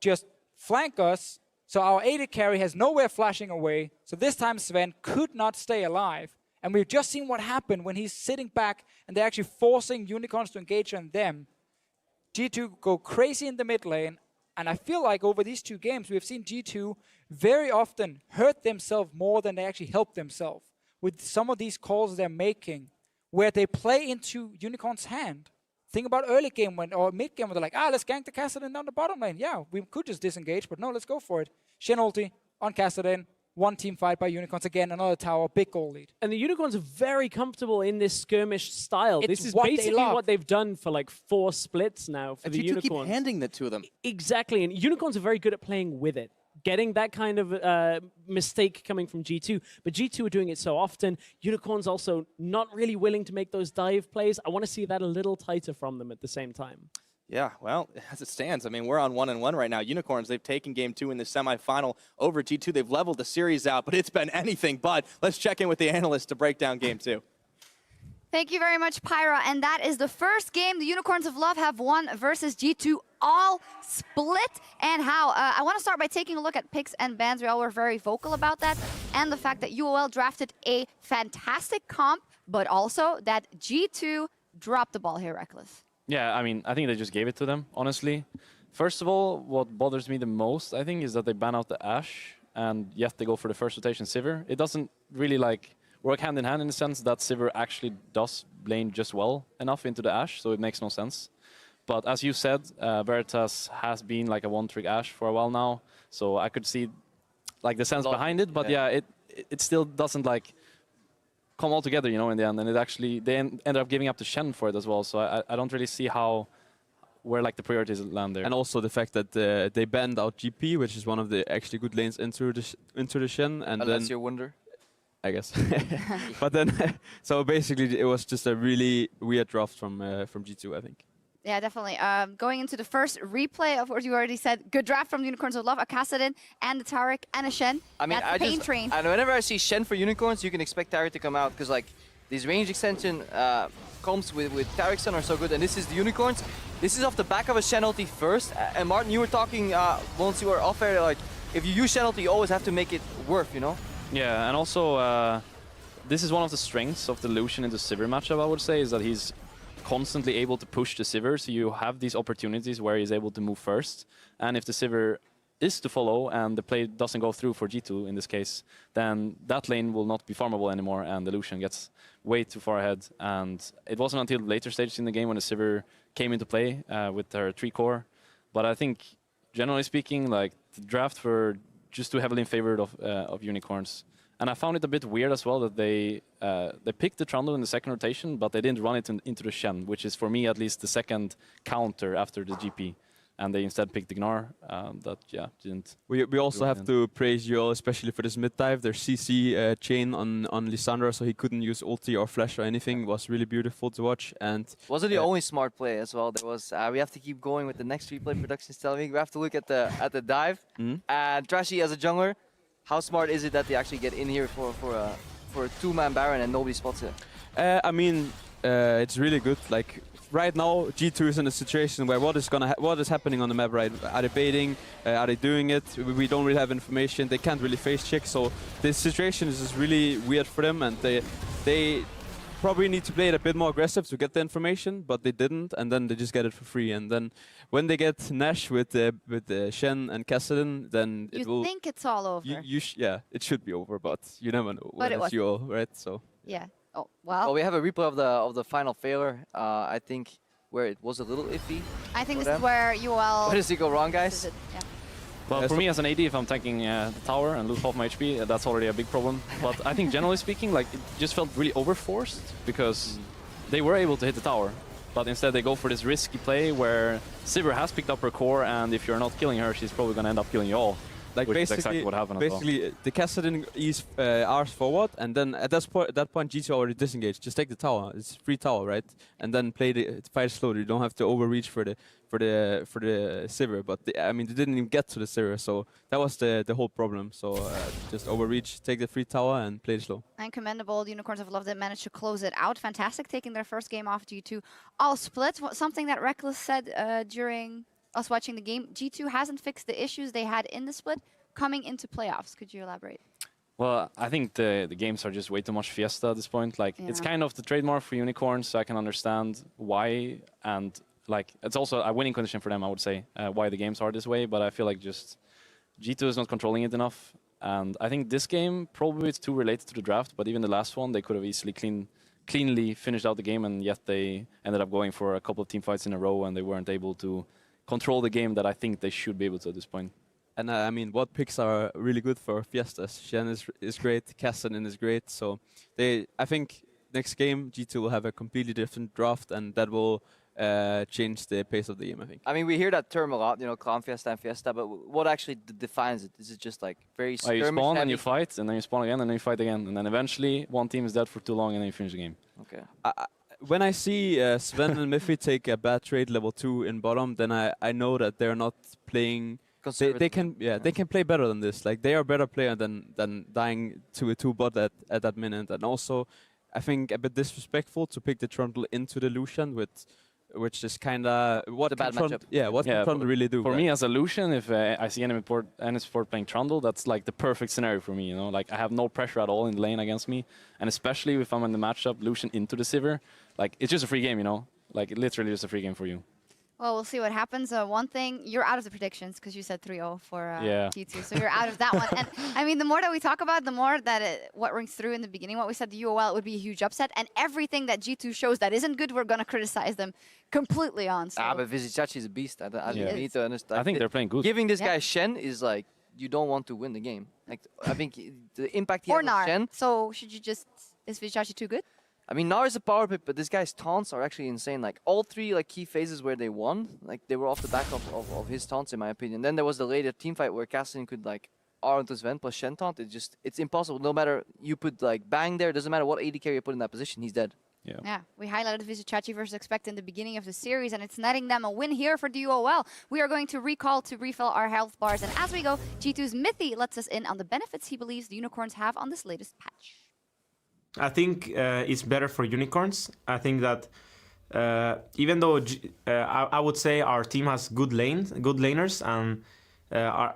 just flank us. So our AD carry has nowhere flashing away. So this time Sven could not stay alive. And we've just seen what happened when he's sitting back and they're actually forcing Unicorns to engage on them. G2 go crazy in the mid lane. And I feel like over these 2 games, we've seen G2 very often hurt themselves more than they actually help themselves with some of these calls they're making where they play into Unicorn's hand. Think about early game or mid game where they're like, let's gank the Kassadin down the bottom lane. Yeah, we could just disengage, but no, let's go for it. Shen ulti on Kassadin. 1 team fight by Unicorns again, another tower, big goal lead. And the Unicorns are very comfortable in this skirmish style. This is basically what they've done for like 4 splits now for the Unicorns. Keep handing that to them. Exactly, and Unicorns are very good at playing with it. getting that kind of mistake coming from G2, but G2 are doing it so often. Unicorns also not really willing to make those dive plays. I want to see that a little tighter from them at the same time. Yeah, well, as it stands, I mean, we're on 1-1 right now. Unicorns, they've taken game 2 in the semifinal over G2. They've leveled the series out, but it's been anything but. Let's check in with the analysts to break down game 2. Thank you very much, Pyra. And that is the first game the Unicorns of Love have won versus G2, all split. And how? I want to start by taking a look at picks and bans. We all were very vocal about that. And the fact that UOL drafted a fantastic comp, but also that G2 dropped the ball here, Reckless. Yeah, I mean, I think they just gave it to them, honestly. First of all, what bothers me the most, I think, is that they ban out the Ashe, and yet they go for the first rotation Sivir. It doesn't really, like, work hand in hand in the sense that Sivir actually does lane just well enough into the Ashe, so it makes no sense. But as you said, Veritas has been like a one-trick Ashe for a while now, so I could see, like, the sense behind it, but yeah, it still doesn't, like, come all together, you know, in the end, and it actually, they ended up giving up to Shen for it as well, so I don't really see where like the priorities land there. And also the fact that they banned out GP, which is one of the actually good lanes into the Shen, and Unless then you wonder. I guess. But then, so basically, it was just a really weird draft from G2, I think. Yeah, definitely. Going into the first replay, of course, you already said, good draft from the Unicorns of Love, a Kassadin and a Taric and a Shen. I mean, that's the pain train. And whenever I see Shen for Unicorns, you can expect Taric to come out, because like these range extension comps with Taricson are so good, and this is the Unicorns. This is off the back of a Shen ulti first. And Martin, you were talking once you were off air, like if you use Shen ulti, you always have to make it worth, you know? Yeah, and also this is one of the strengths of the Lucian into Sivir matchup, I would say, is that he's constantly able to push the Sivir, so you have these opportunities where he's able to move first. And if the Sivir is to follow and the play doesn't go through for G2 in this case, then that lane will not be farmable anymore and the Lucian gets way too far ahead. And it wasn't until later stages in the game when the Sivir came into play with her 3 core. But I think, generally speaking, like the draft were just too heavily in favor of Unicorns. And I found it a bit weird as well that they picked the Trundle in the second rotation, but they didn't run it into the Shen, which is for me at least the second counter after the GP. And they instead picked the Gnar. That didn't. We also have to praise you, especially for this mid dive. Their CC chain on Lissandra, so he couldn't use ulti or flash or anything. It was really beautiful to watch. And wasn't the only smart play as well. There was we have to keep going with the next replay productions telling me we have to look at the dive. And Trashy as a jungler, how smart is it that they actually get in here for a 2-man Baron and nobody spots it? I mean, it's really good. Like right now, G2 is in a situation where what is happening on the map, right? Are they baiting? Are they doing it? We don't really have information. They can't really face check. So this situation is just really weird for them, and they probably need to play it a bit more aggressive to get the information, but they didn't, and then they just get it for free. And then when they get Nash with Shen and Kassadin, then it will. You think it's all over? Yeah, it should be over, but you never know. But it was. You all, right? So. Yeah. Oh, well. Well, we have a replay of the final failure. I think where it was a little iffy. I think this is where UOL. Where does it go wrong, guys? Yeah. Well, for me as an AD, if I'm tanking the tower and lose half my HP, that's already a big problem. But I think generally speaking, like it just felt really overforced because they were able to hit the tower, but instead they go for this risky play where Sivir has picked up her core, and if you're not killing her, she's probably going to end up killing you all. Like which is exactly what happened basically, the Kassadin is R's forward, and then at that point, G2 already disengaged. Just take the tower. It's free tower, right? And then fight slowly. You don't have to overreach for the Sivir. But I mean, they didn't even get to the Sivir, so that was the whole problem. So just overreach, take the free tower, and play it slow. And commendable, the Unicorns of Love that managed to close it out. Fantastic, taking their first game off G2. All split. Something that Reckless said during us watching the game, G2 hasn't fixed the issues they had in the split coming into playoffs. Could you elaborate? Well, I think the games are just way too much Fiesta at this point. Like, it's kind of the trademark for Unicorns, so I can understand why. And, like, it's also a winning condition for them, I would say, why the games are this way. But I feel like just G2 is not controlling it enough. And I think this game, probably it's too related to the draft, but even the last one, they could have easily cleanly finished out the game, and yet they ended up going for a couple of team fights in a row, and they weren't able to control the game that I think they should be able to at this point. And I mean, what picks are really good for Fiestas? Shen is great, Kassadin is great. So I think next game G2 will have a completely different draft, and that will change the pace of the game, I think. I mean, we hear that term a lot, you know, Clown Fiesta and Fiesta, but what actually defines it? Is it just like very You skirmish spawn and heavy? you fight, and then you spawn again, and then you fight again, and then eventually one team is dead for too long, and then you finish the game. Okay. When I see Sven and Miffy take a bad trade level 2 in bottom, then I know that they're not playing. They can play better than this. Like they are a better player than dying to a 2 bot at that minute. And also, I think a bit disrespectful to pick the Trundle into the Lucian, which is kind of what The bad can matchup. what can Trundle really do? For me as a Lucian, if I see any support playing Trundle, that's like the perfect scenario for me. You know, like I have no pressure at all in the lane against me, and especially if I'm in the matchup Lucian into the Sivir, like it's just a free game. You know, like literally just a free game for you. Well, we'll see what happens. One thing, you're out of the predictions because you said 3-0 for G2, so you're out of that one. And I mean, the more that we talk about, the more that what rings through in the beginning, what we said, the UOL would be a huge upset, and everything that G2 shows that isn't good, we're going to criticize them completely on. So. But Vizicachi is a beast. I Yeah. need to understand. I think they're playing good. Giving this Yeah. guy Shen is like, you don't want to win the game. Like, I think the impact he Or has on Nar. Shen. So should you just, is Vizicachi too good? I mean, Nar is a power pick, but this guy's taunts are actually insane. Like, all 3 like key phases where they won, like, they were off the back of his taunts, in my opinion. Then there was the later team fight where Cassian could, like, R onto Sven plus Shen taunt. It's impossible. No matter you put, like, Bang there, doesn't matter what AD carry you put in that position, he's dead. Yeah, we highlighted Vizicachi versus Expect in the beginning of the series, and it's netting them a win here for the UOL. We are going to recall to refill our health bars, and as we go, G2's Mithy lets us in on the benefits he believes the Unicorns have on this latest patch. I think it's better for Unicorns. I think that even though I would say our team has good laners, and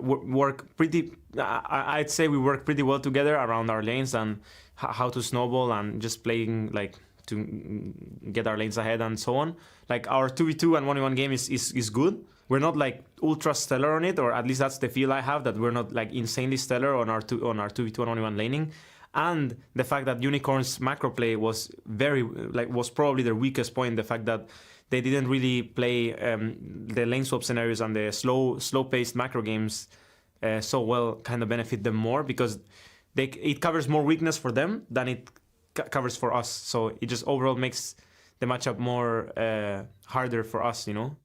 work pretty. I'd say we work pretty well together around our lanes and how to snowball and just playing like to get our lanes ahead and so on. Like our 2v2 and 1v1 game is good. We're not like ultra stellar on it, or at least that's the feel I have, that we're not like insanely stellar on our 2v2 and 1v1 laning. And the fact that Unicorns macro play was was probably their weakest point. The fact that they didn't really play the lane swap scenarios and the slow-paced macro games so well kind of benefit them more, because it covers more weakness for them than it covers for us. So it just overall makes the matchup more harder for us, you know.